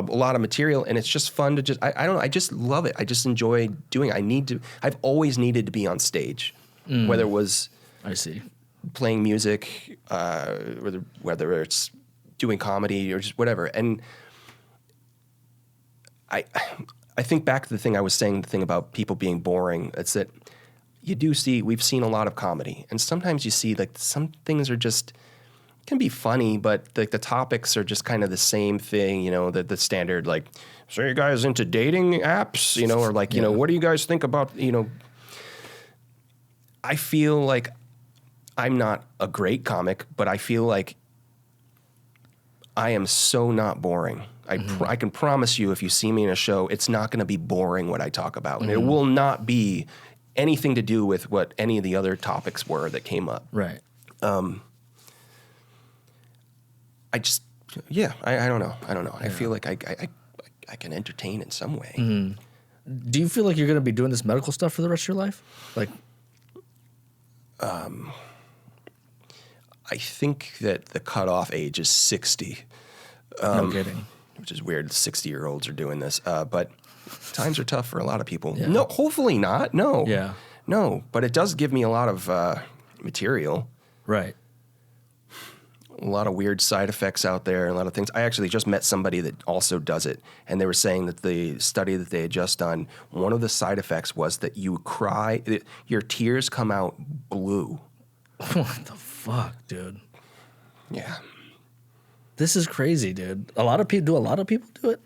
lot of material, and it's just fun to just, I don't know, I just love it. I just enjoy doing it. I've always needed to be on stage, whether it was I see. playing music, whether it's doing comedy or just whatever. And I think back to the thing about people being boring. It's that we've seen a lot of comedy, and sometimes you see like some things are just can be funny, but like the topics are just kind of the same thing, the standard like, so you guys into dating apps, or like, what do you guys think about, I feel like I'm not a great comic, but I feel like I am so not boring. I can promise you, if you see me in a show, it's not going to be boring what I talk about. And it will not be anything to do with what any of the other topics were that came up. Right. I don't know. I feel like I can entertain in some way. Do you feel like you're going to be doing this medical stuff for the rest of your life? Like, I think that the cutoff age is 60. No kidding. which is weird. 60-year-olds are doing this, but times are tough for a lot of people. Yeah. No, hopefully not. No. Yeah. No, but it does give me a lot of material. Right. A lot of weird side effects out there, a lot of things. I actually just met somebody that also does it, and they were saying that the study that they had just done, one of the side effects was that you cry, your tears come out blue. What the fuck, dude? Yeah. This is crazy, dude. A lot of people do it?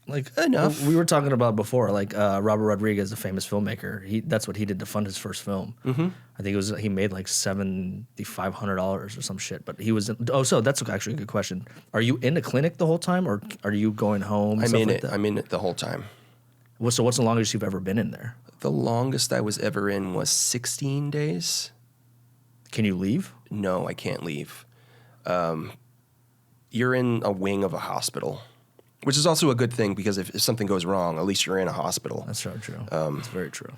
Like Enough. We were talking about before, like Robert Rodriguez, a famous filmmaker. That's what he did to fund his first film. Mm-hmm. I think he made like $7,500 or some shit. But he was so that's actually a good question. Are you in a clinic the whole time, or are you going home? I'm in it. I'm in it the whole time. So what's the longest you've ever been in there? The longest I was ever in was 16 days. Can you leave? No, I can't leave. You're in a wing of a hospital, which is also a good thing because if something goes wrong, at least you're in a hospital. That's so true. That's very true.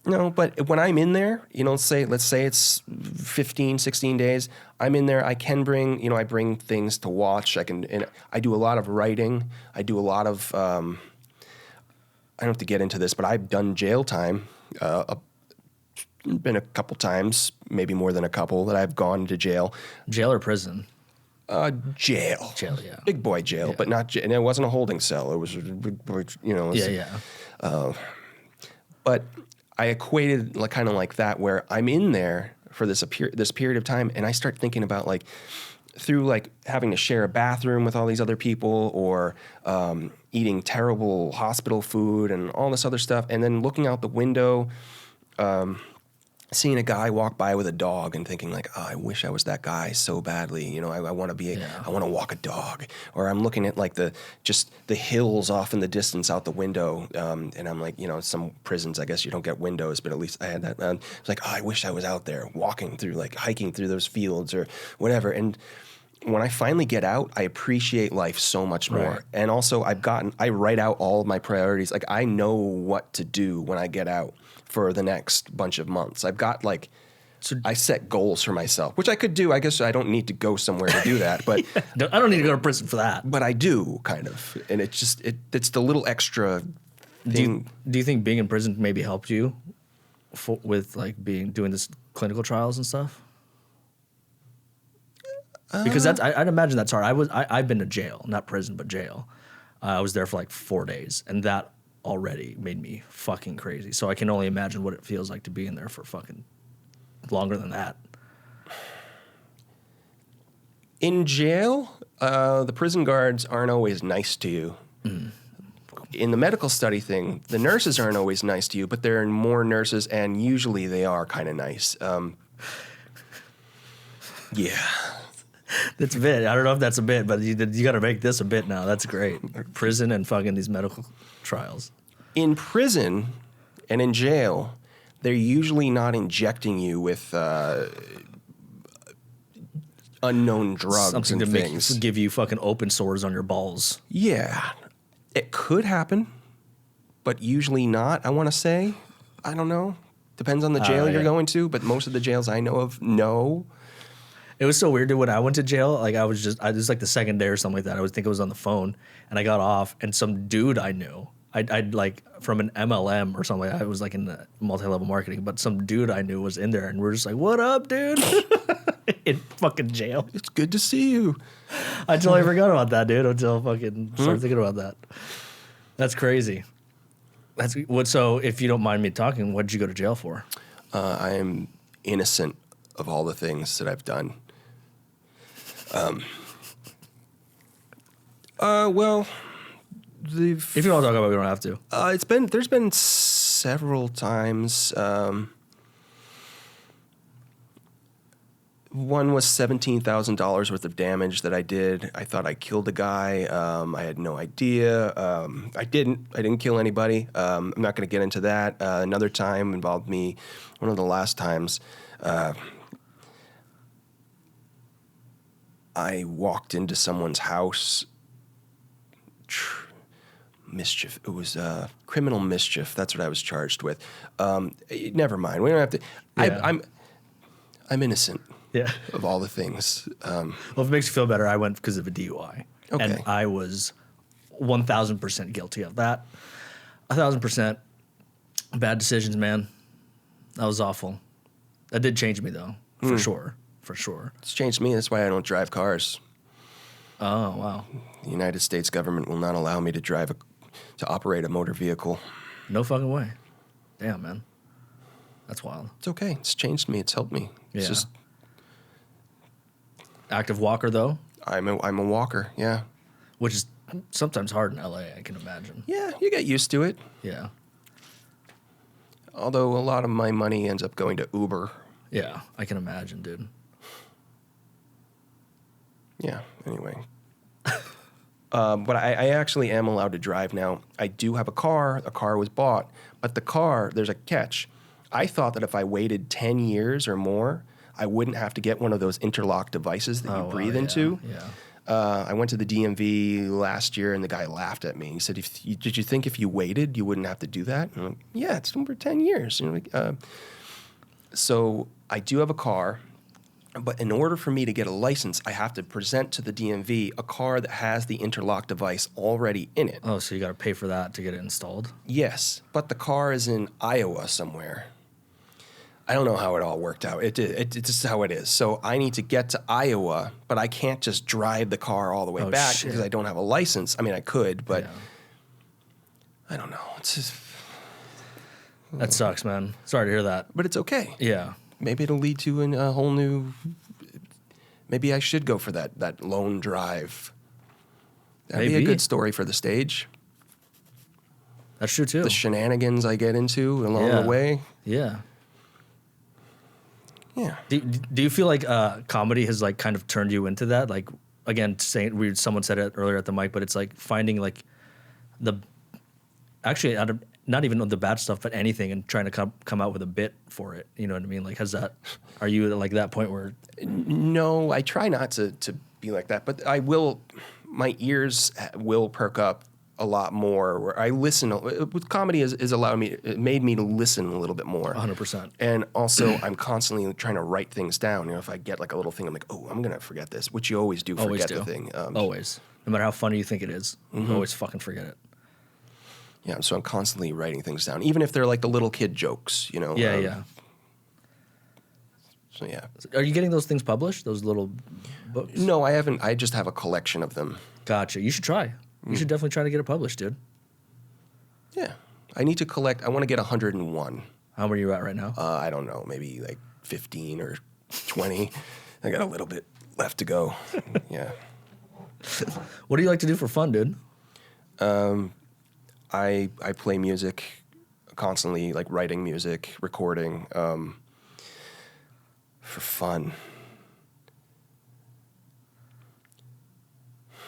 No, but when I'm in there, let's say it's 15, 16 days, I'm in there, I can bring, I bring things to watch. And I do a lot of writing. I do a lot of, I don't have to get into this, but I've done jail time. Been a couple times, maybe more than a couple, that I've gone to jail. Jail or prison? Jail. Jail, yeah. Big boy jail, but not jail. And it wasn't a holding cell. It was a big boy, But I equated kind of like that, where I'm in there for this period of time, and I start thinking about through having to share a bathroom with all these other people, or eating terrible hospital food and all this other stuff, and then looking out the window, seeing a guy walk by with a dog and thinking oh, I wish I was that guy so badly. I want to be, I want to walk a dog. Or I'm looking at just the hills off in the distance out the window. And I'm some prisons, I guess you don't get windows, but at least I had that. It's oh, I wish I was out there walking through, hiking through those fields or whatever. And when I finally get out, I appreciate life so much more. Right. And also I write out all of my priorities. I know what to do when I get out for the next bunch of months. I've got I set goals for myself, which I could do. I guess I don't need to go somewhere to do that, but I don't need to go to prison for that. But I do kind of, and it's the little extra thing. Do you think being in prison maybe helped you with doing this clinical trials and stuff? Because I'd imagine that's hard. I've been to jail, not prison, but jail. I was there for 4 days, and that already made me fucking crazy. So I can only imagine what it feels like to be in there for fucking longer than that. In jail, the prison guards aren't always nice to you. Mm. In the medical study thing, the nurses aren't always nice to you, but there are more nurses, and usually they are kind of nice. Yeah. That's a bit. I don't know if that's a bit, but you got to make this a bit now. That's great. Prison and fucking these medical trials. In prison and in jail, they're usually not injecting you with unknown drugs something and to things. give you fucking open sores on your balls. Yeah. It could happen, but usually not, I want to say. I don't know. Depends on the jail you're going to, but most of the jails I know of, no. It was so weird, dude. When I went to jail, it was the second day or something like that. I think it was on the phone, and I got off, and some dude I knew, I'd from an MLM or something like that. I was in the multi-level marketing, but some dude I knew was in there, and we're just what up, dude? In fucking jail. It's good to see you. I totally forgot about that, dude, until I fucking started thinking about that. That's crazy. That's what. So, if you don't mind me talking, what did you go to jail for? I am innocent of all the things that I've done. Well, if you don't want to talk about it, we don't have to. There's been several times. One was $17,000 worth of damage that I did. I thought I killed a guy. I had no idea. I didn't kill anybody. I'm not going to get into that. Another time involved me. One of the last times. I walked into someone's house. Mischief. It was criminal mischief. That's what I was charged with. Never mind. We don't have to. Yeah. I'm innocent. Yeah. Of all the things. Well, if it makes you feel better, I went because of a DUI. Okay. And I was 1,000% guilty of that. 1,000% bad decisions, man. That was awful. That did change me, though, for sure. For sure. It's changed me. That's why I don't drive cars. Oh, wow. The United States government will not allow me to to operate a motor vehicle. No fucking way. Damn, man. That's wild. It's okay. It's changed me. It's helped me. It's Yeah. just Active walker, though, I'm a walker. Yeah. which is sometimes hard in LA, I can imagine. Yeah, you get used to it. Yeah. Although a lot of my money ends up going to Uber. Yeah, I can imagine, dude. Yeah, anyway. But I actually am allowed to drive now. I do have a car. A car was bought. But the car, there's a catch. I thought that if I waited 10 years or more, I wouldn't have to get one of those interlock devices that you breathe into. Yeah. I went to the DMV last year, and the guy laughed at me. He said, did you think if you waited, you wouldn't have to do that? And I'm like, yeah, it's been for 10 years. You know, so I do have a car. But in order for me to get a license, I have to present to the DMV a car that has the interlock device already in it. Oh, so you got to pay for that to get it installed? Yes, but the car is in Iowa somewhere. I don't know how it all worked out. It's just how it is. So I need to get to Iowa, but I can't just drive the car all the way back shit. because I don't have a license. I mean, I could, but Yeah. I don't know. It's just, That sucks, man. Sorry to hear that. but it's okay. Yeah. Maybe it'll lead to a whole new. Maybe I should go for that lone drive. That'd be a Maybe. good story for the stage. That's true, too. The shenanigans I get into along Yeah. the way. Yeah. Yeah. Do you feel like comedy has like kind of turned you into that? Like again, someone said it earlier at the mic, but it's like finding like not even the bad stuff, but anything, and trying to come out with a bit for it. You know what I mean? Like, are you at like that point where? No, I try not to be like that, but I will. My ears will perk up a lot more. Where I listen with comedy is allowed me. It made me to listen a little bit more. 100%. And also, I'm constantly trying to write things down. You know, if I get like a little thing, I'm like, oh, I'm gonna forget this, which you always do. Always Forget do. the thing. Always. No matter how funny you think it is, you always fucking forget it. Yeah, so I'm constantly writing things down, even if they're like the little kid jokes. You know. Yeah. So yeah. Are you getting those things published? Those little books? No, I haven't. I just have a collection of them. Gotcha. You should try. You should definitely try to get it published, dude. Yeah, I need to collect. I want to get 101. How many are you at right now? I don't know, maybe like 15 or 20. I got a little bit left to go. Yeah. What do you like to do for fun, dude? I play music constantly, like writing music, recording for fun.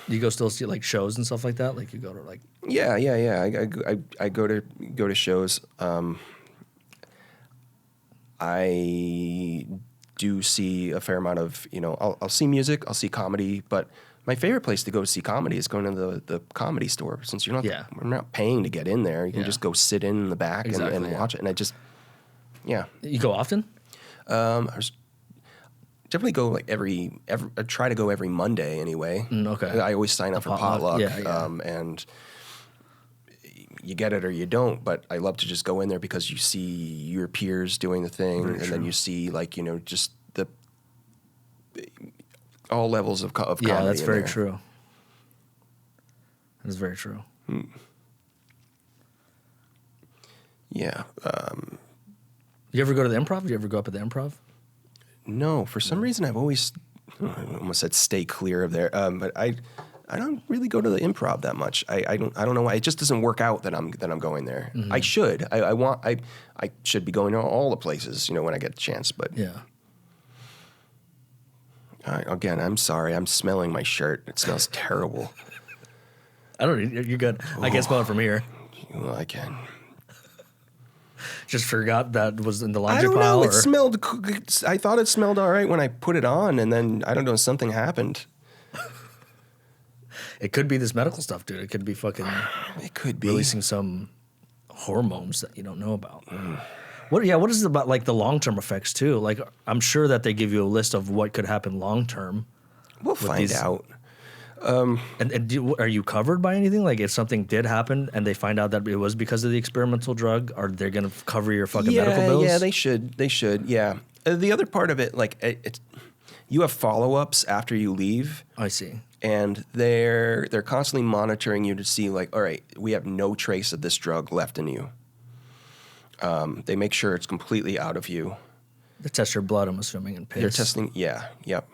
Do you still see like shows and stuff like that? Like you go to like Yeah. I go to shows. I do see a fair amount of, you know, I'll see music, I'll see comedy, but my favorite place to go see comedy is going to the comedy store, since we're not paying to get in there. You can just go sit in the back and watch it. And You go often? I definitely go like I try to go every Monday anyway. Okay. I always sign up for potluck. And you get it or you don't, but I love to just go in there because you see your peers doing the thing, then you see like, you know, just all levels of comedy. Yeah, that's very there. true. That is very true. Yeah. You ever go to the improv? Do you ever go up at the improv? No, for some reason I've always I almost said stay clear of there, but I don't really go to the improv that much. I don't know why. It just doesn't work out that I'm going there. I should. I should be going to all the places, you know, when I get a chance. But Yeah. Again, I'm sorry. I'm smelling my shirt. It smells terrible. I don't. You're good. I can smell it from here. Well, I can. Just forgot that was in the I laundry don't pile. know. It smelled. I thought it smelled all right when I put it on, and then I don't know. Something happened. It could be this medical stuff, dude. It could be fucking It could be releasing some hormones that you don't know about. What is it about like the long-term effects too? Like I'm sure that they give you a list of what could happen long-term. We'll find out. Are you covered by anything? Like, if something did happen and they find out that it was because of the experimental drug, are they going to cover your fucking medical bills? Yeah, they should. They should. Yeah. The other part of it, like, you have follow-ups after you leave. I see. And they're constantly monitoring you to see, like, all right, we have no trace of this drug left in you. They make sure it's completely out of you. They test your blood, I'm assuming, and piss. They're testing, yep.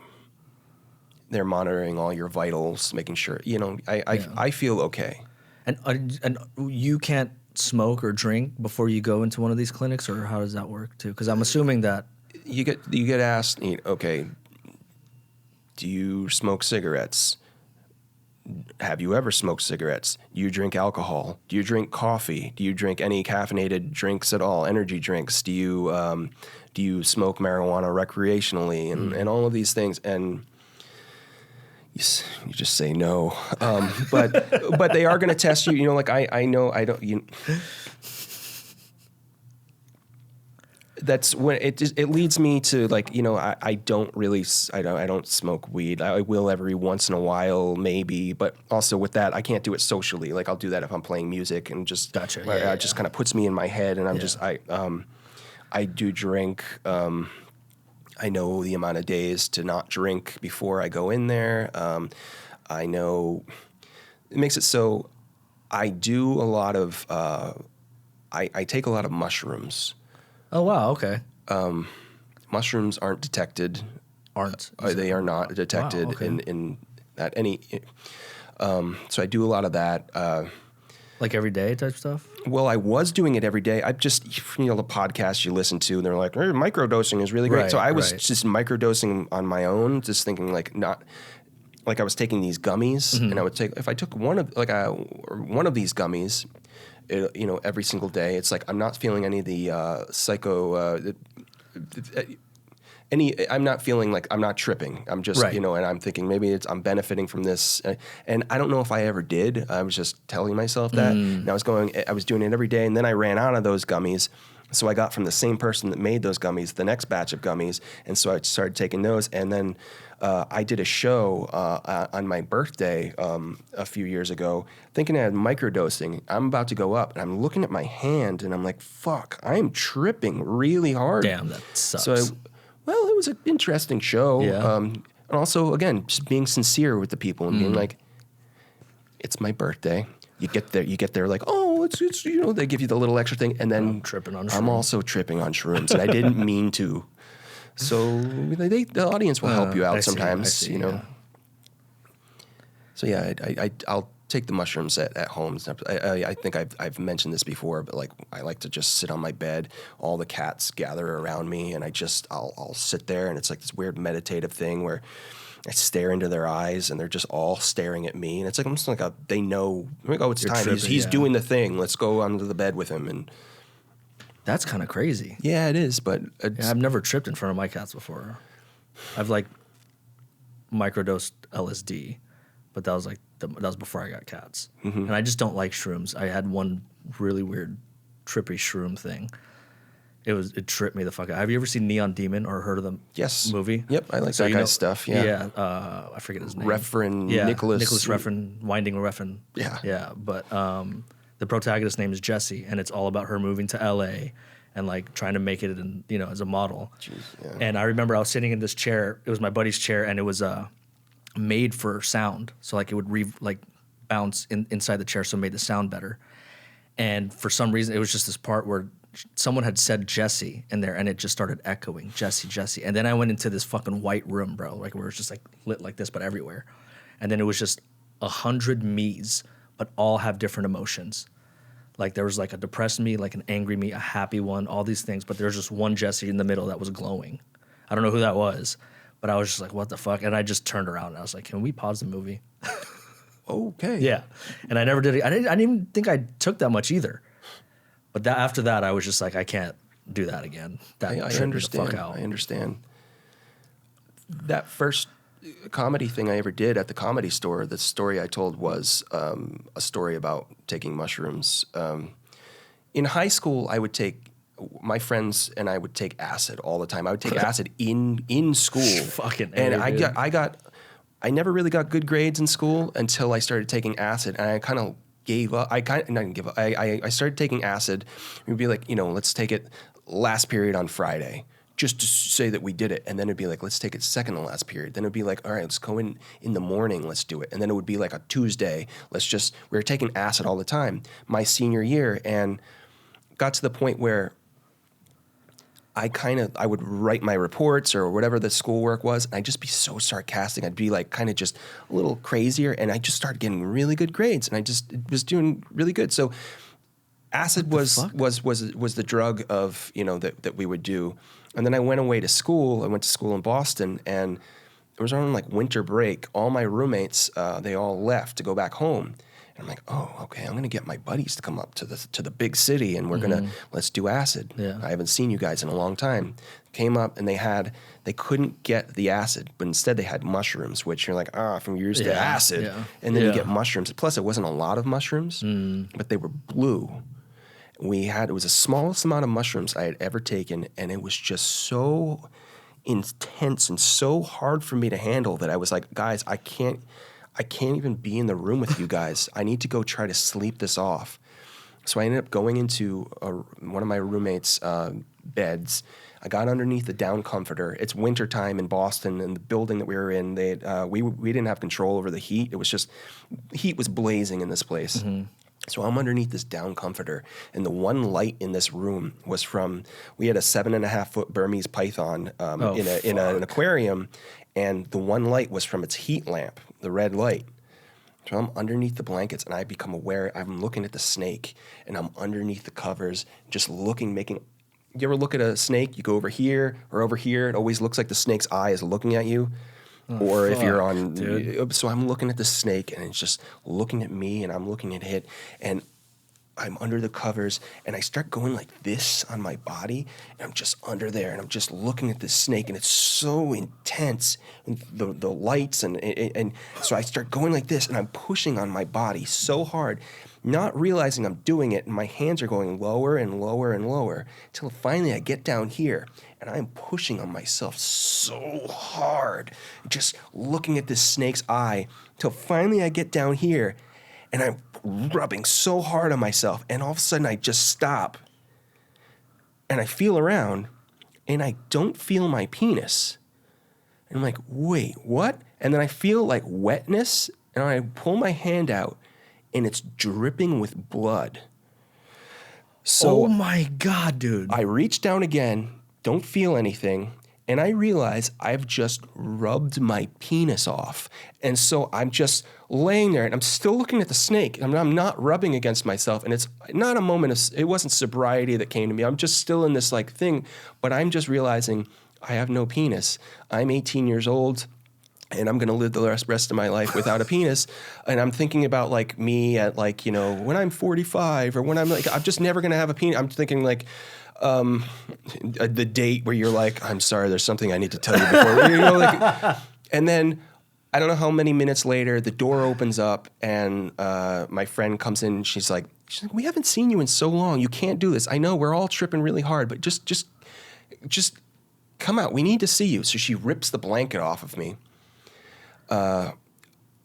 They're monitoring all your vitals, making sure, I feel okay. And you can't smoke or drink before you go into one of these clinics, or how does that work too? Because I'm assuming that you get asked, okay, do you smoke cigarettes? Have you ever smoked cigarettes? Do you drink alcohol? Do you drink coffee? Do you drink any caffeinated drinks at all? Energy drinks? Do you smoke marijuana recreationally? And all of these things. And you just say no. But they are going to test you. Like I know I don't. That's when it leads me to, like, I don't smoke weed. I will every once in a while maybe, but also with that I can't do it socially. Like, I'll do that if I'm playing music and just gotcha. It just kind of puts me in my head, and I'm just I do drink. I know the amount of days to not drink before I go in there. I know it makes it so I do a lot of I take a lot of mushrooms. Oh, wow, okay. Mushrooms aren't detected. They are not detected. Wow, okay. in at any. So I do a lot of that. Like every day type stuff? Well, I was doing it every day. I just, the podcasts you listen to, and they're like, microdosing is really great. Right, so I was just microdosing on my own, just thinking I was taking these gummies, and I would if I took one of these gummies, every single day, it's like I'm not feeling any of the I'm not feeling like I'm not tripping. I'm just, and I'm thinking maybe I'm benefiting from this. And I don't know if I ever did. I was just telling myself that. And I was doing it every day. And then I ran out of those gummies. So I got from the same person that made those gummies the next batch of gummies. And so I started taking those. And then I did a show on my birthday a few years ago, thinking I had microdosing. I'm about to go up, and I'm looking at my hand, and I'm like, fuck, I am tripping really hard. Damn, that sucks. So it was an interesting show. Yeah. And also, again, just being sincere with the people and being like, it's my birthday. You get there like, oh, it's they give you the little extra thing, and then I'm also tripping on shrooms, and I didn't mean to. So the audience will help you out sometimes, Yeah. So yeah, I'll take the mushrooms at home. I think I've mentioned this before, but like I like to just sit on my bed. All the cats gather around me, and I'll sit there, and it's like this weird meditative thing where I stare into their eyes, and they're just all staring at me, and it's like almost like they know. Like, oh, it's You're time. tripping, He's doing the thing. Let's go onto the bed with him. And that's kind of crazy. yeah, it is. But I've never tripped in front of my cats before. I've microdosed LSD, but that was before I got cats. And I just don't like shrooms. I had one really weird trippy shroom thing. It tripped me the fuck out. Have you ever seen Neon Demon or heard of the movie? Yep, I like that guy's stuff. Yeah. Yeah, I forget his name. Nicholas Refn, Winding Refn. Yeah. Yeah, but the protagonist's name is Jessie, and it's all about her moving to LA and like trying to make it as a model. Jeez, yeah. And I remember I was sitting in this chair. It was my buddy's chair, and it was made for sound. So like it would bounce inside the chair, so it made the sound better. And for some reason, it was just this part where someone had said Jesse in there, and it just started echoing, Jesse, Jesse. And then I went into this fucking white room, bro, like where it's just like lit like this, but everywhere. And then it was just 100 me's, but all have different emotions. Like there was like a depressed me, like an angry me, a happy one, all these things. But there was just one Jesse in the middle that was glowing. I don't know who that was, but I was just like, what the fuck? And I just turned around and I was like, can we pause the movie? Okay. Yeah. And I never did it. I didn't even think I took that much either. But after that, I was just like, I can't do that again. I understand. The fuck out. I understand. That first comedy thing I ever did at the Comedy Store, the story I told was a story about taking mushrooms. In high school, my friends and I would take acid all the time. I would take acid in school. Fucking and A, I I never really got good grades in school until I started taking acid, and I kind of gave up. I didn't give up. I started taking acid. We'd be like, let's take it last period on Friday, just to say that we did it. And then it'd be like, let's take it second to last period. Then it'd be like, all right, let's go in the morning, let's do it. And then it would be like a Tuesday. We were taking acid all the time my senior year, and got to the point where I would write my reports or whatever the schoolwork was, and I'd just be so sarcastic. I'd be like kind of just a little crazier, and I just started getting really good grades, and I just was doing really good. So acid was the drug of, that we would do. And then I went away to school. I went to school in Boston, and it was on like winter break. All my roommates, they all left to go back home. And I'm like, oh, okay, I'm gonna get my buddies to come up to the big city, and let's do acid. Yeah. I haven't seen you guys in a long time. Came up, and they couldn't get the acid, but instead they had mushrooms, which you're like, from used to acid. Yeah. And then you get mushrooms. Plus, it wasn't a lot of mushrooms, but they were blue. It was the smallest amount of mushrooms I had ever taken, and it was just so intense and so hard for me to handle that I was like, guys, I can't even be in the room with you guys. I need to go try to sleep this off. So I ended up going into one of my roommates' beds. I got underneath the down comforter. It's wintertime in Boston, and the building that we were in, we didn't have control over the heat. It was just, heat was blazing in this place. Mm-hmm. So I'm underneath this down comforter, and the one light in this room was we had a 7.5-foot Burmese python in an aquarium, and the one light was from its heat lamp, the red light. So I'm underneath the blankets, and I become aware. I'm looking at the snake, and I'm underneath the covers, just looking, you ever look at a snake? You go over here or over here. It always looks like the snake's eye is looking at you. If you're on, dude. So I'm looking at the snake, and it's just looking at me, and I'm looking at it, and I'm under the covers, and I start going like this on my body, and I'm just under there, and I'm just looking at this snake, and it's so intense, and the lights, and so I start going like this, and I'm pushing on my body so hard, not realizing I'm doing it, and my hands are going lower and lower and lower, until finally I get down here, and I'm pushing on myself so hard, just looking at this snake's eye, till finally I get down here, and I'm rubbing so hard on myself, and all of a sudden I just stop, and I feel around, and I don't feel my penis. And I'm like, wait, what? And then I feel like wetness, and I pull my hand out, and it's dripping with blood. So oh my God, dude. I reach down again, don't feel anything, and I realize I've just rubbed my penis off. And so I'm just laying there, and I'm still looking at the snake. I'm not rubbing against myself, and it's not a moment of, it wasn't sobriety that came to me. I'm just still in this like thing, but I'm just realizing I have no penis. I'm 18 years old, and I'm going to live the rest of my life without a penis. And I'm thinking about like me at like, when I'm 45, or when I'm like, I'm just never going to have a penis. I'm thinking like, the date where you're like, I'm sorry, there's something I need to tell you before, and then I don't know how many minutes later, the door opens up, and my friend comes in, and she's like, we haven't seen you in so long. You can't do this. I know we're all tripping really hard, but just come out. We need to see you. So she rips the blanket off of me. And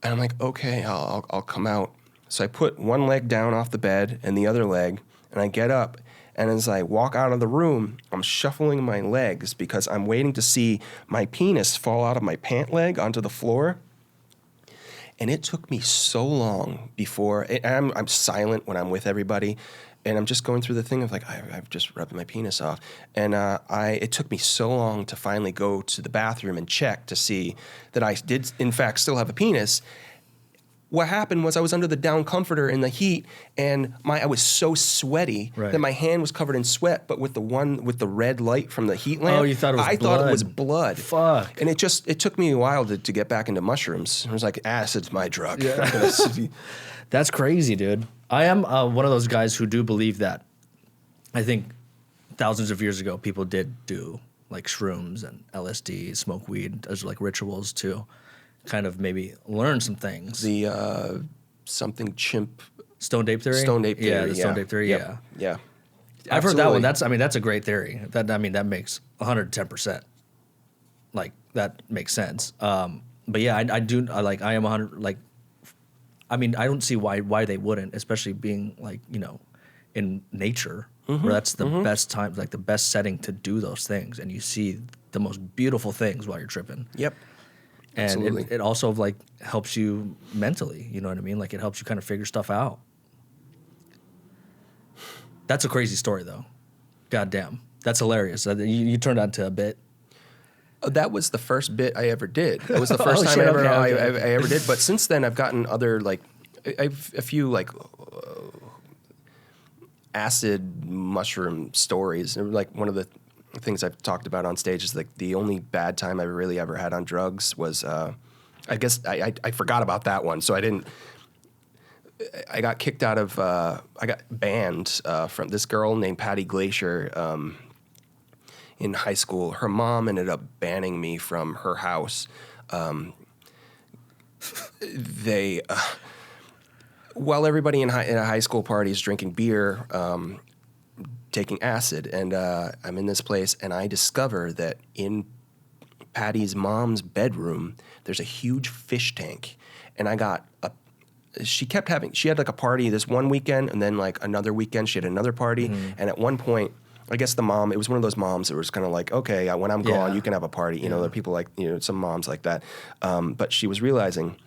I'm like, okay, I'll come out. So I put one leg down off the bed and the other leg, and I get up. And as I walk out of the room, I'm shuffling my legs because I'm waiting to see my penis fall out of my pant leg onto the floor. And it took me so long before, I'm silent when I'm with everybody, and I'm just going through the thing of like, I've just rubbed my penis off. And it took me so long to finally go to the bathroom and check to see that I did, in fact, still have a penis. What happened was I was under the down comforter in the heat, and I was so sweaty that my hand was covered in sweat. But with the red light from the heat lamp, you thought it was I blood. thought it was blood. Fuck. And it took me a while to get back into mushrooms. It was like, acid's my drug. Yeah. That's crazy, dude. I am one of those guys who do believe that. I think thousands of years ago, people did do like shrooms and LSD, smoke weed as like rituals to kind of maybe learn some things. The something chimp. Stone ape theory? Stone ape theory. Yeah, the stone ape theory, yeah. Yeah. I've heard that one. That's a great theory. That makes 110%. Like, that makes sense. But But yeah, I am 100. Like, I mean, I don't see why they wouldn't, especially being like, in nature, where that's the best time, like the best setting to do those things, and you see the most beautiful things while you're tripping. Yep. And Absolutely. it also like helps you mentally, you know what I mean? Like it helps you kind of figure stuff out. That's a crazy story though. God damn. That's hilarious. You turned out to a bit. That was the first bit I ever did. That was the first time shit, I okay. ever did. But since then, I've gotten other like I've a few like acid mushroom stories. And like one of the things I've talked about on stage is like the only bad time I really ever had on drugs was I guess I forgot about that one, so I didn't. I got kicked out of. I got banned from this girl named Patty Glacier. In high school, her mom ended up banning me from her house. While everybody in a high school party is drinking beer, taking acid, and I'm in this place, and I discover that in Patty's mom's bedroom, there's a huge fish tank, and she had like a party this one weekend, and then like another weekend she had another party, and at one point, I guess the mom, it was one of those moms that was kind of like, okay, when I'm gone, you can have a party. There are people like, some moms like that. But she was realizing,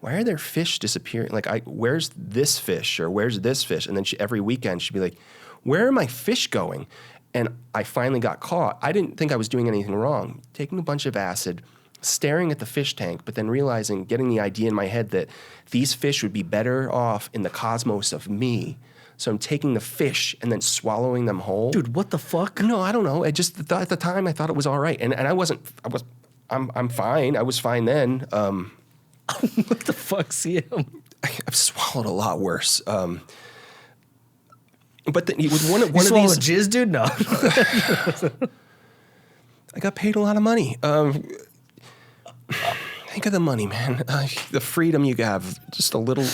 why are there fish disappearing? Like, where's this fish or where's this fish? And then every weekend she'd be like, where are my fish going? And I finally got caught. I didn't think I was doing anything wrong. Taking a bunch of acid, staring at the fish tank, but then realizing, getting the idea in my head that these fish would be better off in the cosmos of me. So I'm taking the fish and then swallowing them whole. Dude, what the fuck? No, I don't know. I just at the time I thought it was all right, and I'm fine. I was fine then. What the fuck, CM? I've swallowed a lot worse. But then with one of Swallowed these, jizz, dude? No. I got paid a lot of money. Think of the money, man. The freedom you have, just a little.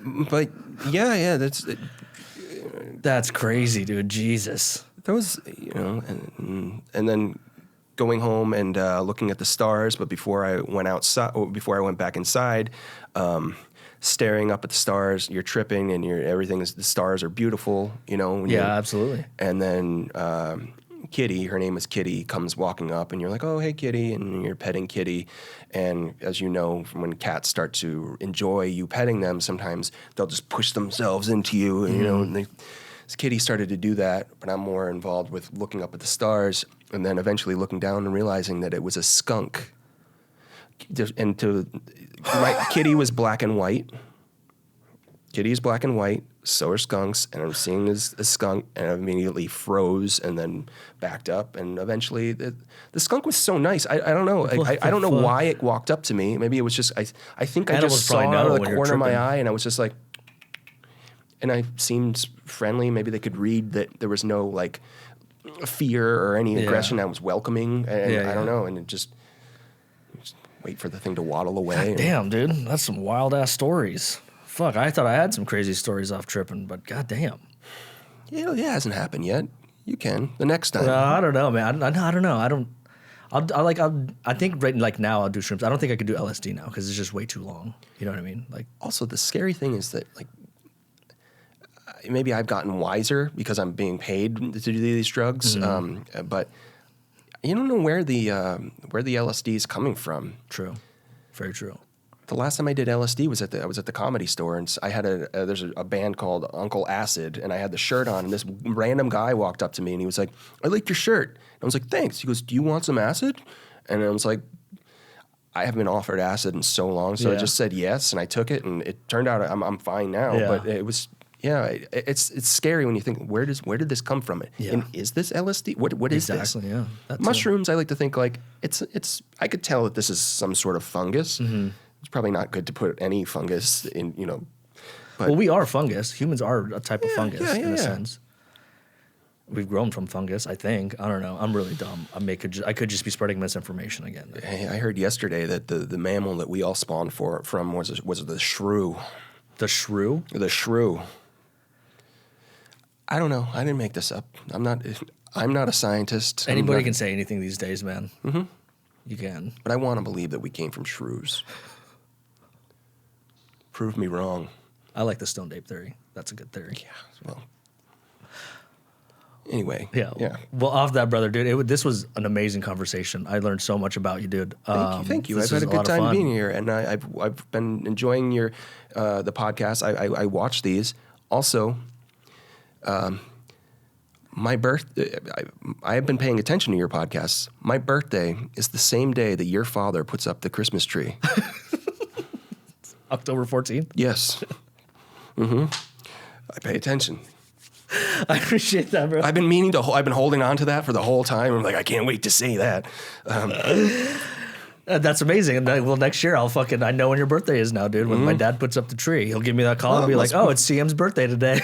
But yeah, That's crazy, dude. Jesus. those, and then going home and looking at the stars. But before I went back inside, staring up at the stars, you're tripping, and the stars are beautiful, Yeah, absolutely. And then Kitty, her name is Kitty, comes walking up, and you're like, oh, hey, Kitty, and you're petting Kitty. And as you know, when cats start to enjoy you petting them, sometimes they'll just push themselves into you, and, so Kitty started to do that, but I'm more involved with looking up at the stars, and then eventually looking down and realizing that it was a skunk. Kitty was black and white. Kitty's black and white, so are skunks, and I'm seeing this skunk, and I immediately froze and then backed up, and eventually the skunk was so nice. I don't know. I don't know why it walked up to me. Maybe it was just, I think I Animals just saw probably out know of the when you're corner of my tripping. eye, and I was just like, and I seemed friendly. Maybe they could read that there was no like fear or any aggression. I was welcoming, and I don't know, and it just wait for the thing to waddle away. Damn, dude. That's some wild ass stories. Fuck, I thought I had some crazy stories off tripping, but goddamn. Yeah, it hasn't happened yet. You can the next time. I don't know, man. I don't know. I think right like now I'll do shrooms. I don't think I could do LSD now because it's just way too long. You know what I mean? Like, also, the scary thing is that like maybe I've gotten wiser because I'm being paid to do these drugs, but you don't know where the LSD is coming from. true, very true. The last time I did LSD was I was at the Comedy Store, and I had there's a band called Uncle Acid, and I had the shirt on, and this random guy walked up to me, and he was like, "I like your shirt." And I was like, "Thanks." He goes, "Do you want some acid?" And I was like, I haven't been offered acid in so long, so I just said yes, and I took it, and it turned out I'm fine now. Yeah. But it was it's scary when you think where did this come from? Yeah. And is this LSD? What is this? Exactly. Yeah. That's Mushrooms, I like to think like it's. I could tell that this is some sort of fungus. It's probably not good to put any fungus in, But well, we are fungus. Humans are a type of fungus in a yeah. sense. We've grown from fungus, I think. I don't know. I'm really dumb. I could just be spreading misinformation again. Hey, I heard yesterday that the mammal that we all spawned from was the shrew. The shrew? The shrew. I don't know. I didn't make this up. I'm not a scientist. Anybody can say anything these days, man. You can. But I want to believe that we came from shrews. Prove me wrong. I like the stone ape theory. That's a good theory. Yeah, well. Anyway. Yeah. Well, off that, brother, dude, this was an amazing conversation. I learned so much about you, dude. Thank you. This I've had was a good lot of time fun. being here, and I've been enjoying your the podcast. I watch these. Also, my birthday. I have been paying attention to your podcasts. My birthday is the same day that your father puts up the Christmas tree. October 14th. Yes. I pay attention. I appreciate that, bro. I've been meaning to. I've been holding on to that for the whole time. I'm like, I can't wait to say that. That's amazing. And well, next year I know when your birthday is now, dude. When my dad puts up the tree, he'll give me that call and be like, "Oh, it's CM's birthday today."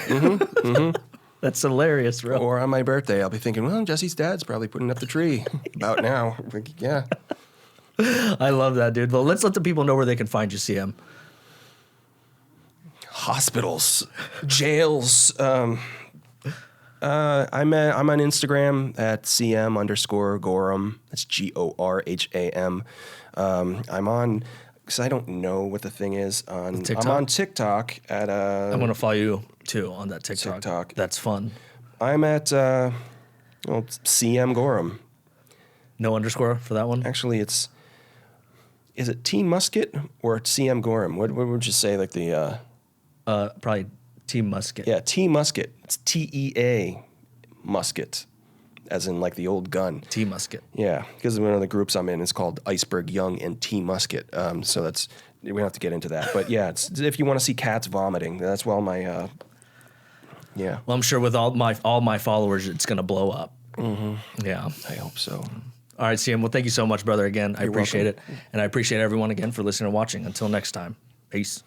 That's hilarious, bro. Or on my birthday, I'll be thinking, well, Jesse's dad's probably putting up the tree about now. Like, yeah. I love that, dude. Well, let's let the people know where they can find you, CM. Hospitals, jails. I'm on Instagram at CM_Gorham. That's GORHAM. I'm on, because I don't know what the thing is. I'm on TikTok at I'm gonna follow you too on that TikTok. That's fun. I'm at it's CM Gorham. No underscore for that one. Actually, is it T Musket or CM Gorham? What would you say? Like the Probably Team Musket. yeah, T Musket. It's TEA Musket, as in like the old gun. Team Musket. Yeah, because one of the groups I'm in is called Iceberg Young and T Musket. So that's we don't have to get into that. But yeah, it's if you want to see cats vomiting, that's my yeah. Well, I'm sure with all my followers, it's gonna blow up. Mm-hmm. Yeah. I hope so. All right, CM. Well, thank you so much, brother. Again, I You're appreciate welcome. it, and I appreciate everyone again for listening and watching. Until next time, peace.